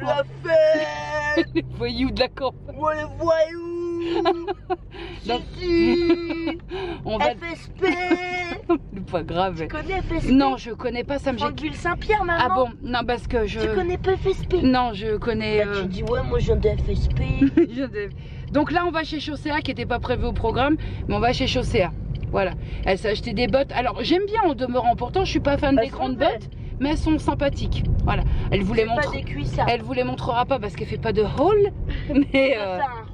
la fête. Les voyous de la campagne. Oh, les voyous. Jésus. On va... FSP. Pas grave. Tu connais FSP? Non, je connais pas, ça me jette. Ville Saint-Pierre, maman. Ah bon? Non, parce que je... Tu connais pas FSP? Non, je connais... Bah, tu dis, ouais, moi je viens de FSP. Donc là, on va chez Chaussea, qui n'était pas prévu au programme, mais on va chez Chaussea. Voilà. Elle s'est acheté des bottes. Alors, j'aime bien en demeurant. Pourtant, je suis pas fan des grandes bottes, mais elles sont sympathiques. Voilà. Elle voulait montrer. Elle vous les montrera pas parce qu'elle fait pas de haul. Mais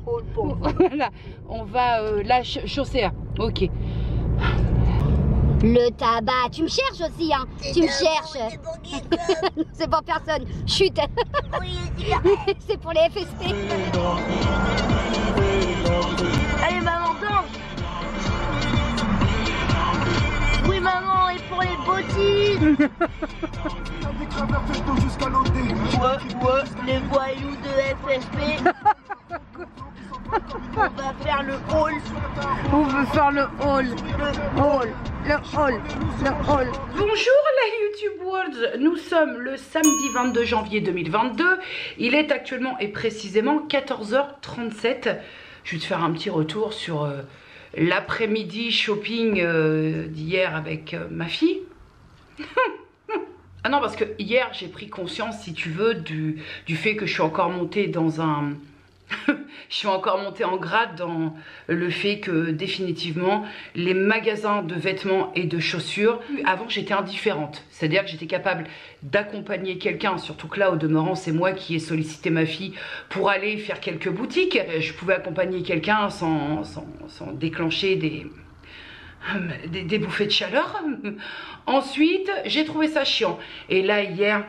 hall pour moi. Voilà, on va là chausser. Ok. Le tabac, tu me cherches aussi, hein. Tu me cherches. C'est pour personne. Chut. C'est pour les FSP. Allez maman, danse. Oui maman, et pour les bottines. Ouais, les voyous de FFP. On va faire le hall. On veut faire le hall. Le hall. Le hall. Le hall. Bonjour la YouTube World. Nous sommes le samedi 22 janvier 2022. Il est actuellement et précisément 14h37. Je vais te faire un petit retour sur l'après-midi shopping d'hier avec ma fille. Ah non, parce que hier j'ai pris conscience, si tu veux, du fait que je suis encore montée dans un... je suis encore montée en grade dans le fait que définitivement les magasins de vêtements et de chaussures, avant j'étais indifférente, c'est-à-dire que j'étais capable d'accompagner quelqu'un, surtout que là au demeurant c'est moi qui ai sollicité ma fille pour aller faire quelques boutiques. Je pouvais accompagner quelqu'un sans déclencher des bouffées de chaleur. Ensuite j'ai trouvé ça chiant, et là hier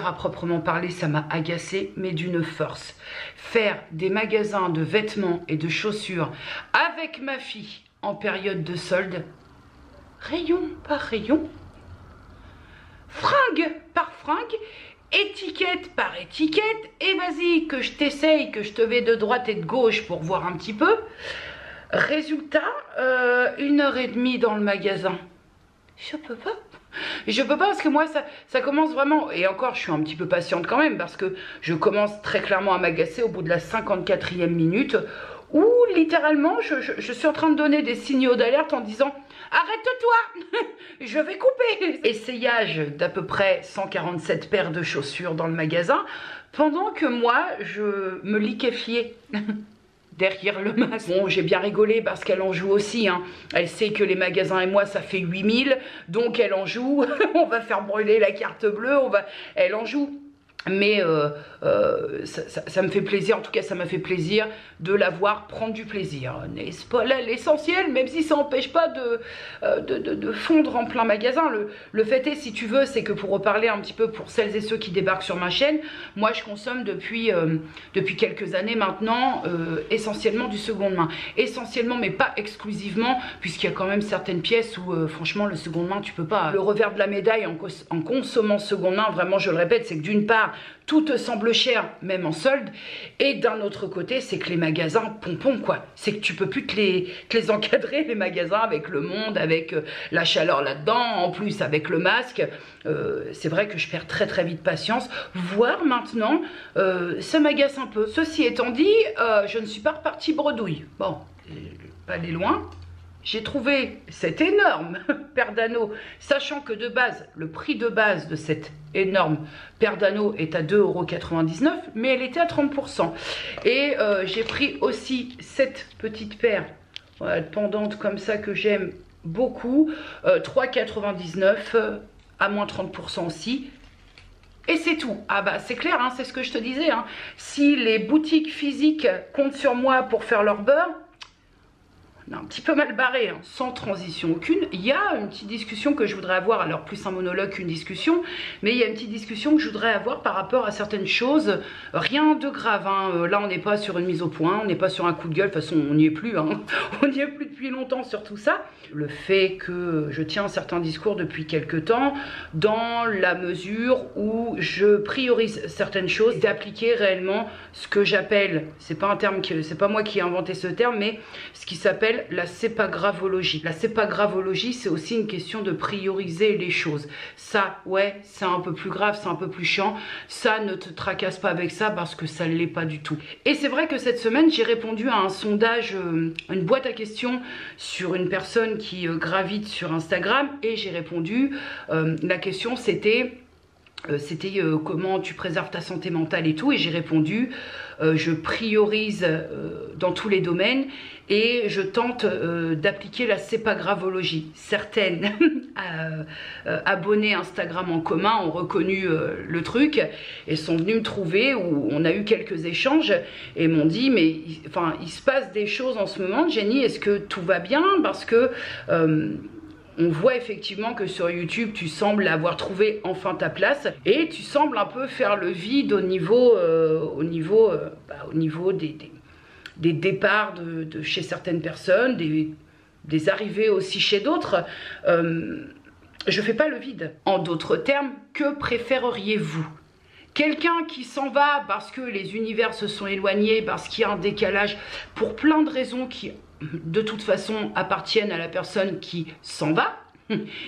à proprement parler ça m'a agacée, mais d'une force. Faire des magasins de vêtements et de chaussures avec ma fille en période de solde, rayon par rayon, fringue par fringue, étiquette par étiquette, et vas-y que je t'essaye, que je te vais de droite et de gauche pour voir un petit peu. Résultat, 1h30 dans le magasin. Je peux pas. Je peux pas parce que moi ça commence vraiment, et encore je suis un petit peu patiente quand même, parce que je commence très clairement à m'agacer au bout de la 54e minute où littéralement je suis en train de donner des signaux d'alerte en disant arrête-toi, je vais couper. Essayage d'à peu près 147 paires de chaussures dans le magasin, pendant que moi je me liquéfiais derrière le masque. Bon, j'ai bien rigolé parce qu'elle en joue aussi, hein. Elle sait que les magasins et moi ça fait 8000, donc elle en joue. On va faire brûler la carte bleue, elle en joue. Mais ça me fait plaisir, en tout cas ça m'a fait plaisir de la voir prendre du plaisir, n'est-ce pas là l'essentiel, même si ça n'empêche pas de fondre en plein magasin. Le fait est, si tu veux, c'est que pour reparler un petit peu pour celles et ceux qui débarquent sur ma chaîne, moi je consomme depuis quelques années maintenant essentiellement du seconde main, essentiellement mais pas exclusivement, puisqu'il y a quand même certaines pièces où franchement le seconde main tu peux pas. Le revers de la médaille en consommant seconde main, vraiment je le répète, c'est que d'une part tout te semble cher, même en solde, et d'un autre côté, c'est que les magasins pompons, quoi. C'est que tu peux plus te les encadrer, les magasins, avec le monde, avec la chaleur là-dedans, en plus avec le masque. C'est vrai que je perds très très vite patience, voire maintenant, ça m'agace un peu. Ceci étant dit, je ne suis pas repartie bredouille. Bon, pas aller loin. J'ai trouvé cette énorme paire d'anneaux, sachant que de base, le prix de base de cette énorme paire d'anneaux est à 2,99 €, mais elle était à 30%. Et j'ai pris aussi cette petite paire pendante comme ça que j'aime beaucoup, 3,99 € à moins 30% aussi. Et c'est tout. Ah bah c'est clair, hein, c'est ce que je te disais, hein. Si les boutiques physiques comptent sur moi pour faire leur beurre, on a un petit peu mal barré, hein, sans transition aucune. Il y a une petite discussion que je voudrais avoir, alors plus un monologue qu'une discussion, mais il y a une petite discussion que je voudrais avoir par rapport à certaines choses. Rien de grave, hein. Là on n'est pas sur une mise au point, on n'est pas sur un coup de gueule, de toute façon on n'y est plus, hein. On n'y est plus depuis longtemps sur tout ça. Le fait que je tiens certains discours depuis quelques temps, dans la mesure où je priorise certaines choses, d'appliquer réellement ce que j'appelle, c'est pas un terme, c'est pas moi qui ai inventé ce terme, mais ce qui s'appelle la sépagravologie. La sépagravologie, c'est aussi une question de prioriser les choses. Ça, ouais, c'est un peu plus grave, c'est un peu plus chiant. Ça, ne te tracasse pas avec ça parce que ça ne l'est pas du tout. Et c'est vrai que cette semaine, j'ai répondu à un sondage, une boîte à questions sur une personne qui gravite sur Instagram, et j'ai répondu, la question c'était: c'était comment tu préserves ta santé mentale et tout, et j'ai répondu je priorise dans tous les domaines et je tente d'appliquer la sépagravologie. Certaines abonnées Instagram en commun ont reconnu le truc et sont venues me trouver, où on a eu quelques échanges et m'ont dit mais enfin il se passe des choses en ce moment Jenny, est-ce que tout va bien, parce que on voit effectivement que sur YouTube, tu sembles avoir trouvé enfin ta place et tu sembles un peu faire le vide au niveau des départs de chez certaines personnes, des arrivées aussi chez d'autres. Je fais pas le vide. En d'autres termes, que préféreriez-vous? Quelqu'un qui s'en va parce que les univers se sont éloignés, parce qu'il y a un décalage, pour plein de raisons qui de toute façon appartiennent à la personne qui s'en va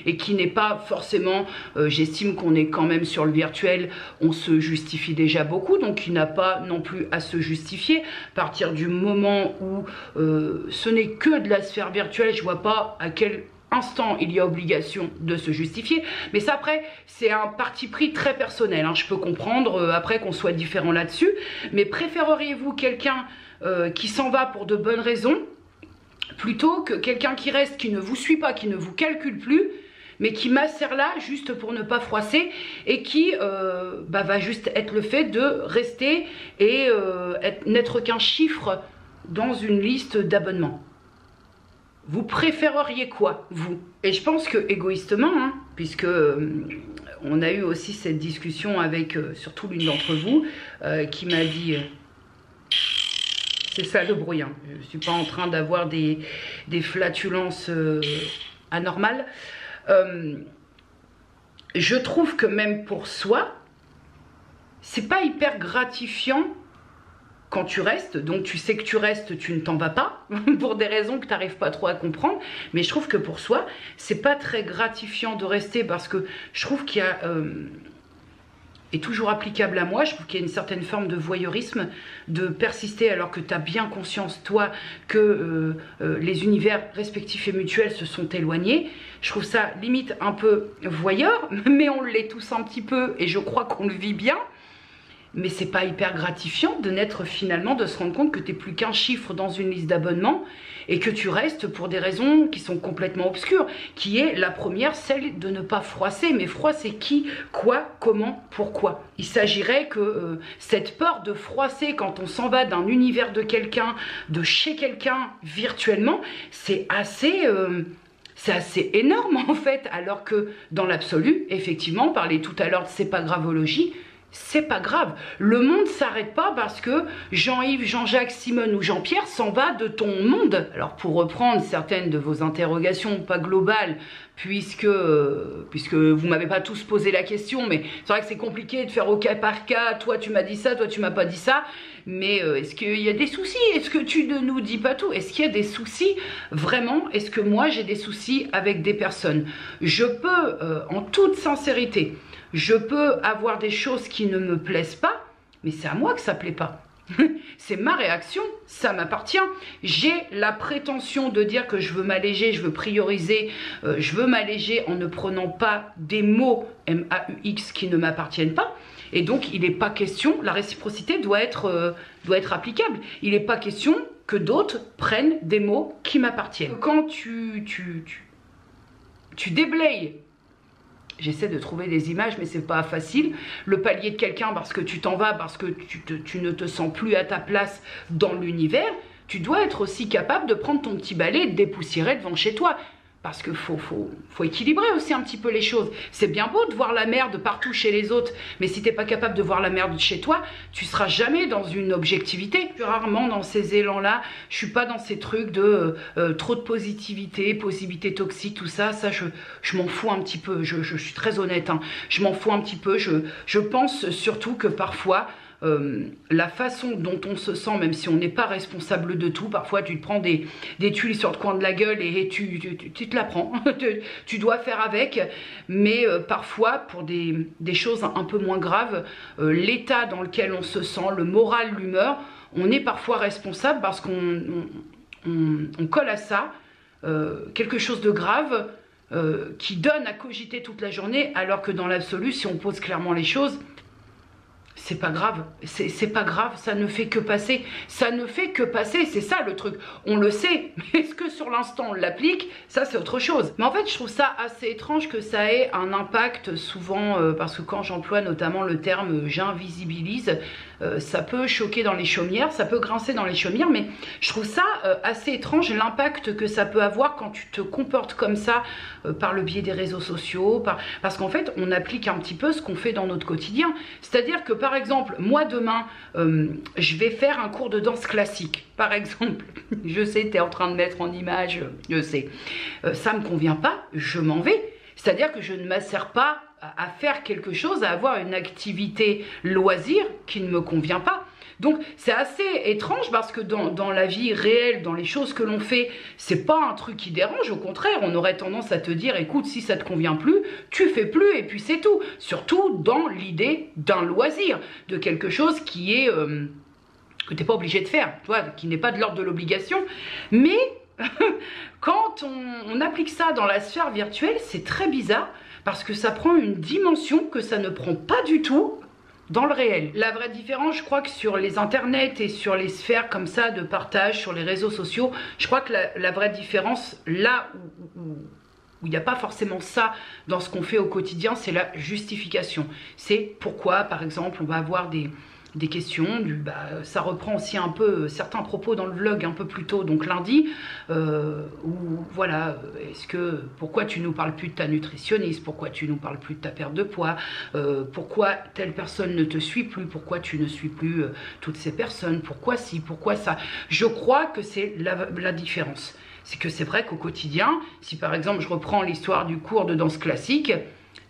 et qui n'est pas forcément, j'estime qu'on est quand même sur le virtuel, on se justifie déjà beaucoup, donc il n'a pas non plus à se justifier. À partir du moment où ce n'est que de la sphère virtuelle, je vois pas à quel instant il y a obligation de se justifier, mais ça après c'est un parti pris très personnel, hein. Je peux comprendre après qu'on soit différent là-dessus, mais préféreriez-vous quelqu'un qui s'en va pour de bonnes raisons plutôt que quelqu'un qui reste, qui ne vous suit pas, qui ne vous calcule plus, mais qui macère là juste pour ne pas froisser et qui va juste être le fait de rester et n'être qu'un chiffre dans une liste d'abonnements? Vous préféreriez quoi, vous? Et je pense que égoïstement, hein, puisque on a eu aussi cette discussion avec surtout l'une d'entre vous qui m'a dit... c'est ça le bruit, hein. Je ne suis pas en train d'avoir des flatulences anormales. Je trouve que même pour soi, c'est pas hyper gratifiant quand tu restes. Donc tu sais que tu restes, tu ne t'en vas pas, pour des raisons que tu n'arrives pas trop à comprendre. Mais je trouve que pour soi, c'est pas très gratifiant de rester, parce que je trouve qu'il y a... est toujours applicable à moi, je trouve qu'il y a une certaine forme de voyeurisme, de persister alors que tu as bien conscience, toi, que les univers respectifs et mutuels se sont éloignés. Je trouve ça limite un peu voyeur, mais on l'est tous un petit peu et je crois qu'on le vit bien. Mais c'est pas hyper gratifiant de n'être finalement, de se rendre compte que tu n'es plus qu'un chiffre dans une liste d'abonnements et que tu restes pour des raisons qui sont complètement obscures, qui est la première, celle de ne pas froisser. Mais froisser qui, quoi, comment, pourquoi? Il s'agirait que cette peur de froisser quand on s'en va d'un univers de quelqu'un, de chez quelqu'un virtuellement, c'est assez énorme en fait, alors que dans l'absolu, effectivement, on parlait tout à l'heure de sépagravologie, c'est pas grave. Le monde s'arrête pas parce que Jean-Yves, Jean-Jacques, Simone ou Jean-Pierre s'en va de ton monde. Alors pour reprendre certaines de vos interrogations, pas globales, puisque vous m'avez pas tous posé la question, mais c'est vrai que c'est compliqué de faire au cas par cas, toi tu m'as dit ça, toi tu m'as pas dit ça, mais est-ce qu'il y a des soucis? Est-ce que tu ne nous dis pas tout? Est-ce qu'il y a des soucis? Vraiment, est-ce que moi j'ai des soucis avec des personnes? Je peux, en toute sincérité, je peux avoir des choses qui ne me plaisent pas, mais c'est à moi que ça plaît pas. C'est ma réaction, ça m'appartient. J'ai la prétention de dire que je veux m'alléger, je veux prioriser, je veux m'alléger en ne prenant pas des mots M-A-U-X qui ne m'appartiennent pas. Et donc il n'est pas question, la réciprocité doit être applicable. Il n'est pas question que d'autres prennent des mots qui m'appartiennent. Quand tu déblayes, j'essaie de trouver des images, mais c'est pas facile, le palier de quelqu'un parce que tu t'en vas, parce que tu ne te sens plus à ta place dans l'univers, tu dois être aussi capable de prendre ton petit balai et de dépoussiérer devant chez toi. Parce qu'il faut équilibrer aussi un petit peu les choses. C'est bien beau de voir la merde partout chez les autres, mais si t'es pas capable de voir la merde chez toi, tu seras jamais dans une objectivité. Je suis rarement dans ces élans-là, je suis pas dans ces trucs de trop de positivité toxique, tout ça, je m'en fous un petit peu, je suis très honnête, hein. Je m'en fous un petit peu, je pense surtout que parfois, la façon dont on se sent, même si on n'est pas responsable de tout, parfois tu te prends des tuiles sur le coin de la gueule et tu te la prends, tu dois faire avec, mais parfois pour des choses un peu moins graves, l'état dans lequel on se sent, le moral, l'humeur, on est parfois responsable parce qu'on colle à ça quelque chose de grave qui donne à cogiter toute la journée, alors que dans l'absolu, si on pose clairement les choses, c'est pas grave, c'est pas grave, ça ne fait que passer, ça ne fait que passer, c'est ça le truc, on le sait, mais est-ce que sur l'instant on l'applique, ça c'est autre chose. Mais en fait je trouve ça assez étrange que ça ait un impact souvent, parce que quand j'emploie notamment le terme j'invisibilise, ça peut choquer dans les chaumières, ça peut grincer dans les chaumières, mais je trouve ça assez étrange l'impact que ça peut avoir quand tu te comportes comme ça par le biais des réseaux sociaux, parce qu'en fait on applique un petit peu ce qu'on fait dans notre quotidien, c'est-à-dire que par exemple moi demain je vais faire un cours de danse classique par exemple, je sais tu es en train de mettre en image, je sais, ça me convient pas, je m'en vais, c'est-à-dire que je ne m'assère pas à faire quelque chose, à avoir une activité loisir qui ne me convient pas. Donc c'est assez étrange parce que dans la vie réelle, dans les choses que l'on fait, c'est pas un truc qui dérange, au contraire, on aurait tendance à te dire écoute, si ça te convient plus, tu fais plus et puis c'est tout. Surtout dans l'idée d'un loisir, de quelque chose qui est que t'es pas obligé de faire, tu vois, qui n'est pas de l'ordre de l'obligation, mais quand on applique ça dans la sphère virtuelle, c'est très bizarre parce que ça prend une dimension que ça ne prend pas du tout dans le réel. La vraie différence, je crois que sur les internets et sur les sphères comme ça de partage, sur les réseaux sociaux, je crois que la vraie différence, là où il n'y a pas forcément ça dans ce qu'on fait au quotidien, c'est la justification. C'est pourquoi, par exemple, on va avoir des questions, ça reprend aussi un peu certains propos dans le vlog un peu plus tôt, donc lundi, où voilà, pourquoi tu nous parles plus de ta nutritionniste, pourquoi tu nous parles plus de ta perte de poids, pourquoi telle personne ne te suit plus, pourquoi tu ne suis plus toutes ces personnes, pourquoi ci, pourquoi ça. Je crois que c'est la différence. C'est que c'est vrai qu'au quotidien, si par exemple je reprends l'histoire du cours de danse classique,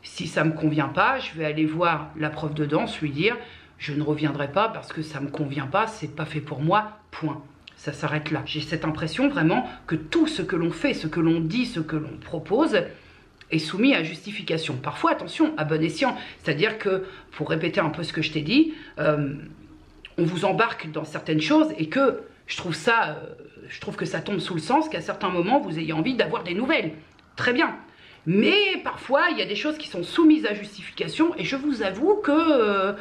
si ça me convient pas, je vais aller voir la prof de danse, lui dire je ne reviendrai pas parce que ça me convient pas, c'est pas fait pour moi, point. Ça s'arrête là. J'ai cette impression vraiment que tout ce que l'on fait, ce que l'on dit, ce que l'on propose est soumis à justification. Parfois, attention, à bon escient. C'est-à-dire que, pour répéter un peu ce que je t'ai dit, on vous embarque dans certaines choses et que je trouve que ça tombe sous le sens qu'à certains moments, vous ayez envie d'avoir des nouvelles. Très bien. Mais parfois, il y a des choses qui sont soumises à justification et je vous avoue que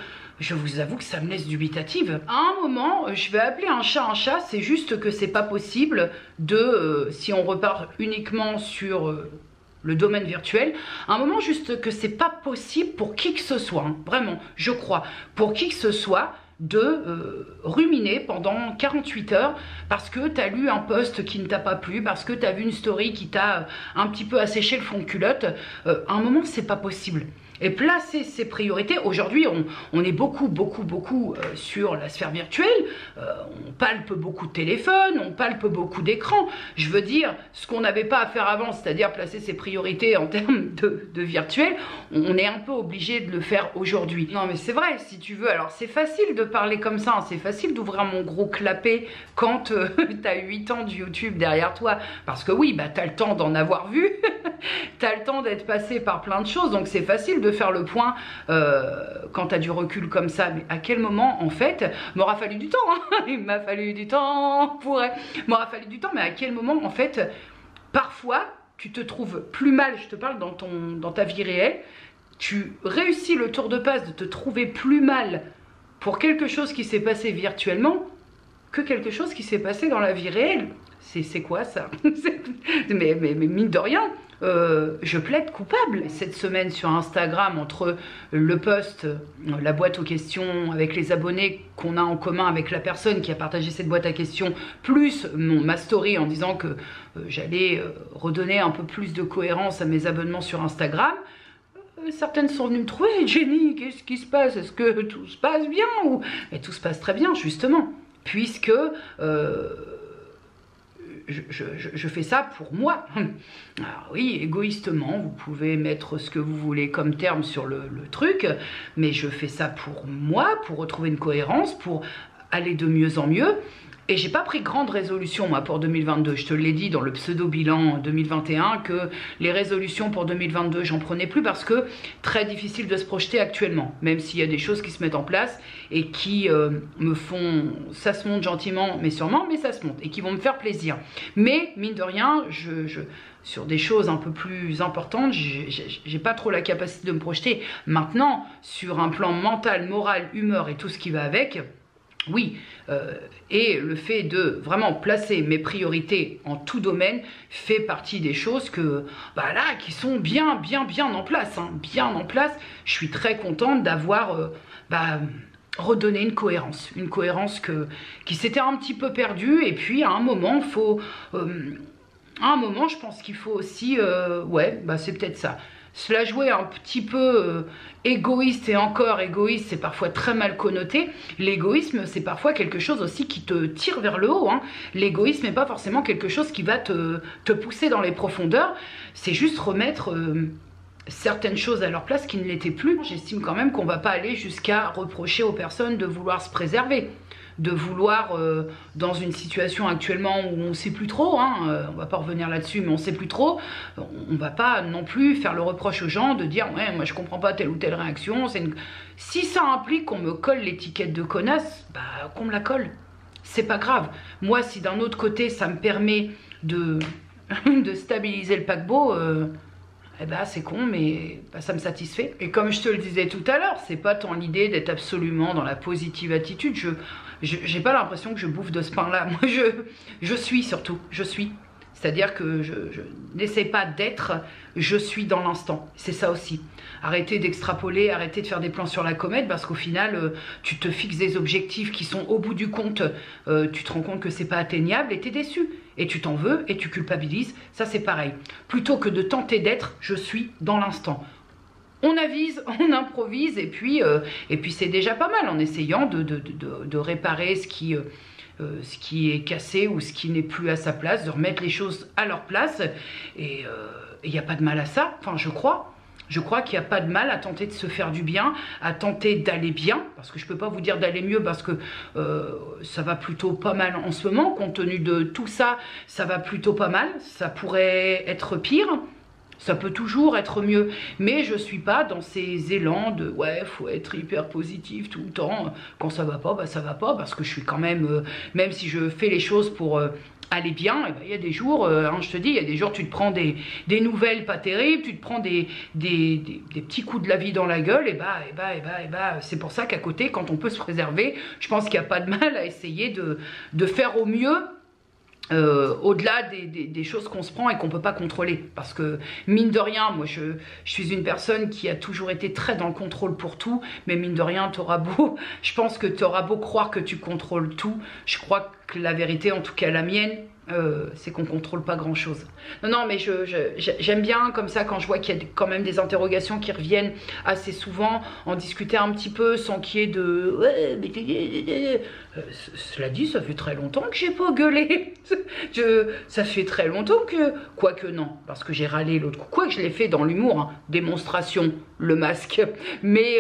ça me laisse dubitative. À un moment, je vais appeler un chat, c'est juste que c'est pas possible de, si on repart uniquement sur le domaine virtuel, à un moment juste que c'est pas possible pour qui que ce soit, hein, vraiment, je crois, pour qui que ce soit, de ruminer pendant 48 heures parce que tu as lu un post qui ne t'a pas plu, parce que tu as vu une story qui t'a un petit peu asséché le fond de culotte. À un moment, c'est pas possible. Et placer ses priorités, aujourd'hui on est beaucoup sur la sphère virtuelle, on palpe beaucoup de téléphones, on palpe beaucoup d'écrans. Je veux dire, ce qu'on n'avait pas à faire avant, c'est-à-dire placer ses priorités en termes de virtuel, on est un peu obligé de le faire aujourd'hui. Non mais c'est vrai, si tu veux, alors c'est facile de parler comme ça, hein, c'est facile d'ouvrir mon gros clapet quand t'as 8 ans de YouTube derrière toi, parce que oui, bah t'as le temps d'en avoir vu, t'as le temps d'être passé par plein de choses, donc c'est facile de faire le point quand tu as du recul comme ça. Mais à quel moment, en fait, m'aura fallu du temps, hein, il m'a fallu du temps m'aura fallu du temps, mais à quel moment, en fait, parfois, tu te trouves plus mal, je te parle dans ta vie réelle, tu réussis le tour de passe de te trouver plus mal pour quelque chose qui s'est passé virtuellement que quelque chose qui s'est passé dans la vie réelle. C'est quoi ça? mais mine de rien, je plaide coupable. Cette semaine sur Instagram, entre le post, la boîte aux questions avec les abonnés qu'on a en commun avec la personne qui a partagé cette boîte à questions, plus ma story en disant que j'allais redonner un peu plus de cohérence à mes abonnements sur Instagram, certaines sont venues me trouver. Jenny, qu'est-ce qui se passe? Est-ce que tout se passe bien? Et tout se passe très bien, justement, puisque je fais ça pour moi. Alors oui, égoïstement, vous pouvez mettre ce que vous voulez comme terme sur le truc, mais je fais ça pour moi, pour retrouver une cohérence, pour aller de mieux en mieux. Et j'ai pas pris grande résolution moi pour 2022, je te l'ai dit dans le pseudo-bilan 2021 que les résolutions pour 2022 j'en prenais plus parce que très difficile de se projeter actuellement, même s'il y a des choses qui se mettent en place et qui me font, ça se monte gentiment mais sûrement, mais ça se monte et qui vont me faire plaisir. Mais mine de rien, sur des choses un peu plus importantes, j'ai pas trop la capacité de me projeter. Maintenant, sur un plan mental, moral, humeur et tout ce qui va avec, oui, et le fait de vraiment placer mes priorités en tout domaine fait partie des choses que, bah là, qui sont bien en place, hein, bien en place. Je suis très contente d'avoir, redonné une cohérence qui s'était un petit peu perdue. Et puis à un moment, je pense qu'il faut aussi, c'est peut-être ça. Cela jouait un petit peu égoïste, et encore égoïste, c'est parfois très mal connoté. L'égoïsme, c'est parfois quelque chose aussi qui te tire vers le haut, hein. L'égoïsme n'est pas forcément quelque chose qui va te pousser dans les profondeurs. C'est juste remettre certaines choses à leur place qui ne l'étaient plus. J'estime quand même qu'on ne va pas aller jusqu'à reprocher aux personnes de vouloir se préserver, de vouloir, dans une situation actuellement où on ne sait plus trop, hein, on va pas revenir là-dessus, mais on ne sait plus trop, on va pas non plus faire le reproche aux gens de dire ouais, moi je comprends pas telle ou telle réaction. Si ça implique qu'on me colle l'étiquette de connasse, bah qu'on me la colle, c'est pas grave. Moi, si d'un autre côté ça me permet de stabiliser le paquebot, eh ben, c'est con, mais ça me satisfait. Et comme je te le disais tout à l'heure, c'est pas tant l'idée d'être absolument dans la positive attitude. J'ai pas l'impression que je bouffe de ce pain-là. Moi, je suis surtout, je suis. C'est-à-dire que je n'essaie pas d'être, je suis dans l'instant. C'est ça aussi. Arrêtez d'extrapoler, arrêtez de faire des plans sur la comète, parce qu'au final, tu te fixes des objectifs qui sont au bout du compte, tu te rends compte que c'est pas atteignable et t'es déçu. Et tu t'en veux et tu culpabilises, ça c'est pareil. Plutôt que de tenter d'être, je suis dans l'instant. On avise, on improvise et puis c'est déjà pas mal en essayant de réparer ce qui est cassé ou ce qui n'est plus à sa place, de remettre les choses à leur place. Et il n'y a pas de mal à ça, enfin je crois. Je crois qu'il n'y a pas de mal à tenter de se faire du bien, à tenter d'aller bien, parce que je ne peux pas vous dire d'aller mieux parce que ça va plutôt pas mal en ce moment, compte tenu de tout ça, ça va plutôt pas mal, ça pourrait être pire, ça peut toujours être mieux, mais je ne suis pas dans ces élans de ouais, faut être hyper positif tout le temps, quand ça va pas, bah ça va pas, parce que je suis quand même, même si je fais les choses pour aller bien, il y a des jours, je te dis, il y a des jours tu te prends des nouvelles pas terribles, tu te prends des petits coups de la vie dans la gueule, et c'est pour ça qu'à côté, quand on peut se préserver, je pense qu'il n'y a pas de mal à essayer de faire au mieux, au-delà des choses qu'on se prend et qu'on ne peut pas contrôler. Parce que mine de rien, moi je suis une personne qui a toujours été très dans le contrôle pour tout, mais mine de rien, je pense que tu auras beau croire que tu contrôles tout, je crois que la vérité, en tout cas la mienne, c'est qu'on contrôle pas grand chose. Non, mais j'aime bien comme ça quand je vois qu'il y a quand même des interrogations qui reviennent assez souvent, en discuter un petit peu sans qu'il y ait de ouais, mais cela dit, ça fait très longtemps que j'ai pas gueulé. Ça fait très longtemps que, quoique non, parce que j'ai râlé l'autre coup, quoique je l'ai fait dans l'humour, hein, démonstration, le masque, mais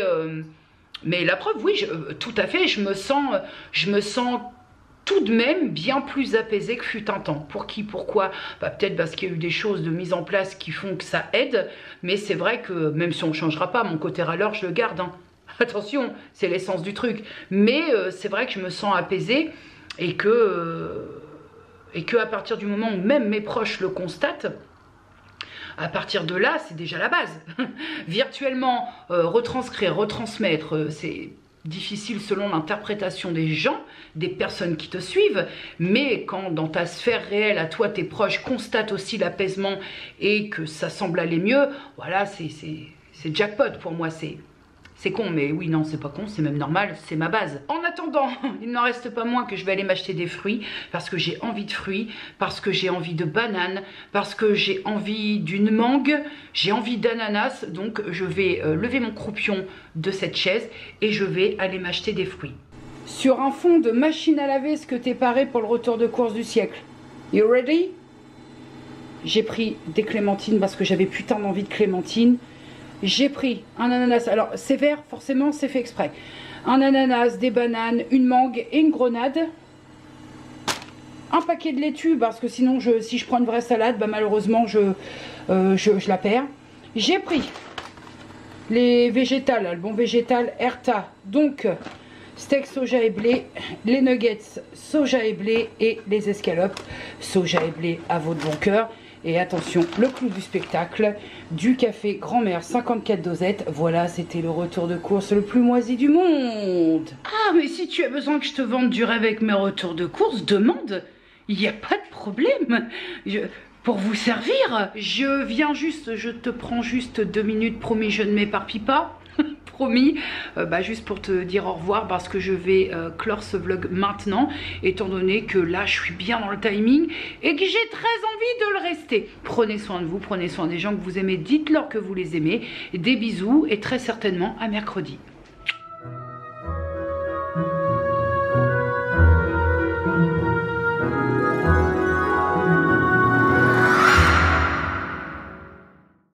la preuve, oui, tout à fait, je me sens tout de même bien plus apaisé que fut un temps. Pour qui, pourquoi? Peut-être parce qu'il y a eu des choses de mise en place qui font que ça aide, mais c'est vrai que même si on ne changera pas, mon côté râleur, je le garde, hein. Attention, c'est l'essence du truc. Mais c'est vrai que je me sens apaisée et que à partir du moment où même mes proches le constatent, à partir de là, c'est déjà la base. Virtuellement, retranscrire, retransmettre, c'est difficile selon l'interprétation des gens, des personnes qui te suivent, mais quand dans ta sphère réelle, à toi, tes proches constatent aussi l'apaisement et que ça semble aller mieux, voilà, c'est jackpot pour moi, c'est con, mais oui, non, c'est pas con, c'est même normal, c'est ma base. En attendant, il n'en reste pas moins que je vais aller m'acheter des fruits, parce que j'ai envie de fruits, parce que j'ai envie de bananes, parce que j'ai envie d'une mangue, j'ai envie d'ananas, donc je vais lever mon croupion de cette chaise et je vais aller m'acheter des fruits. Sur un fond de machine à laver, ce que t'es paré pour le retour de course du siècle. You ready? J'ai pris des clémentines parce que j'avais putain d'envie de clémentines. J'ai pris un ananas, alors c'est vert, forcément c'est fait exprès. Un ananas, des bananes, une mangue et une grenade. un paquet de laitue parce que sinon, si je prends une vraie salade, bah, malheureusement, je la perds. J'ai pris les végétales, le bon végétal Erta, donc steak soja et blé, les nuggets soja et blé et les escalopes soja et blé à votre bon cœur. Et attention, le clou du spectacle, du café grand-mère 54 dosettes. Voilà, c'était le retour de course le plus moisi du monde. Ah, mais si tu as besoin que je te vende du rêve avec mes retours de course, demande. Il n'y a pas de problème. Pour vous servir, je te prends juste 2 minutes, promis, je ne m'éparpille pas. Promis, juste pour te dire au revoir parce que je vais clore ce vlog maintenant étant donné que là je suis bien dans le timing et que j'ai très envie de le rester. Prenez soin de vous, prenez soin des gens que vous aimez, dites-leur que vous les aimez. Des bisous et très certainement à mercredi.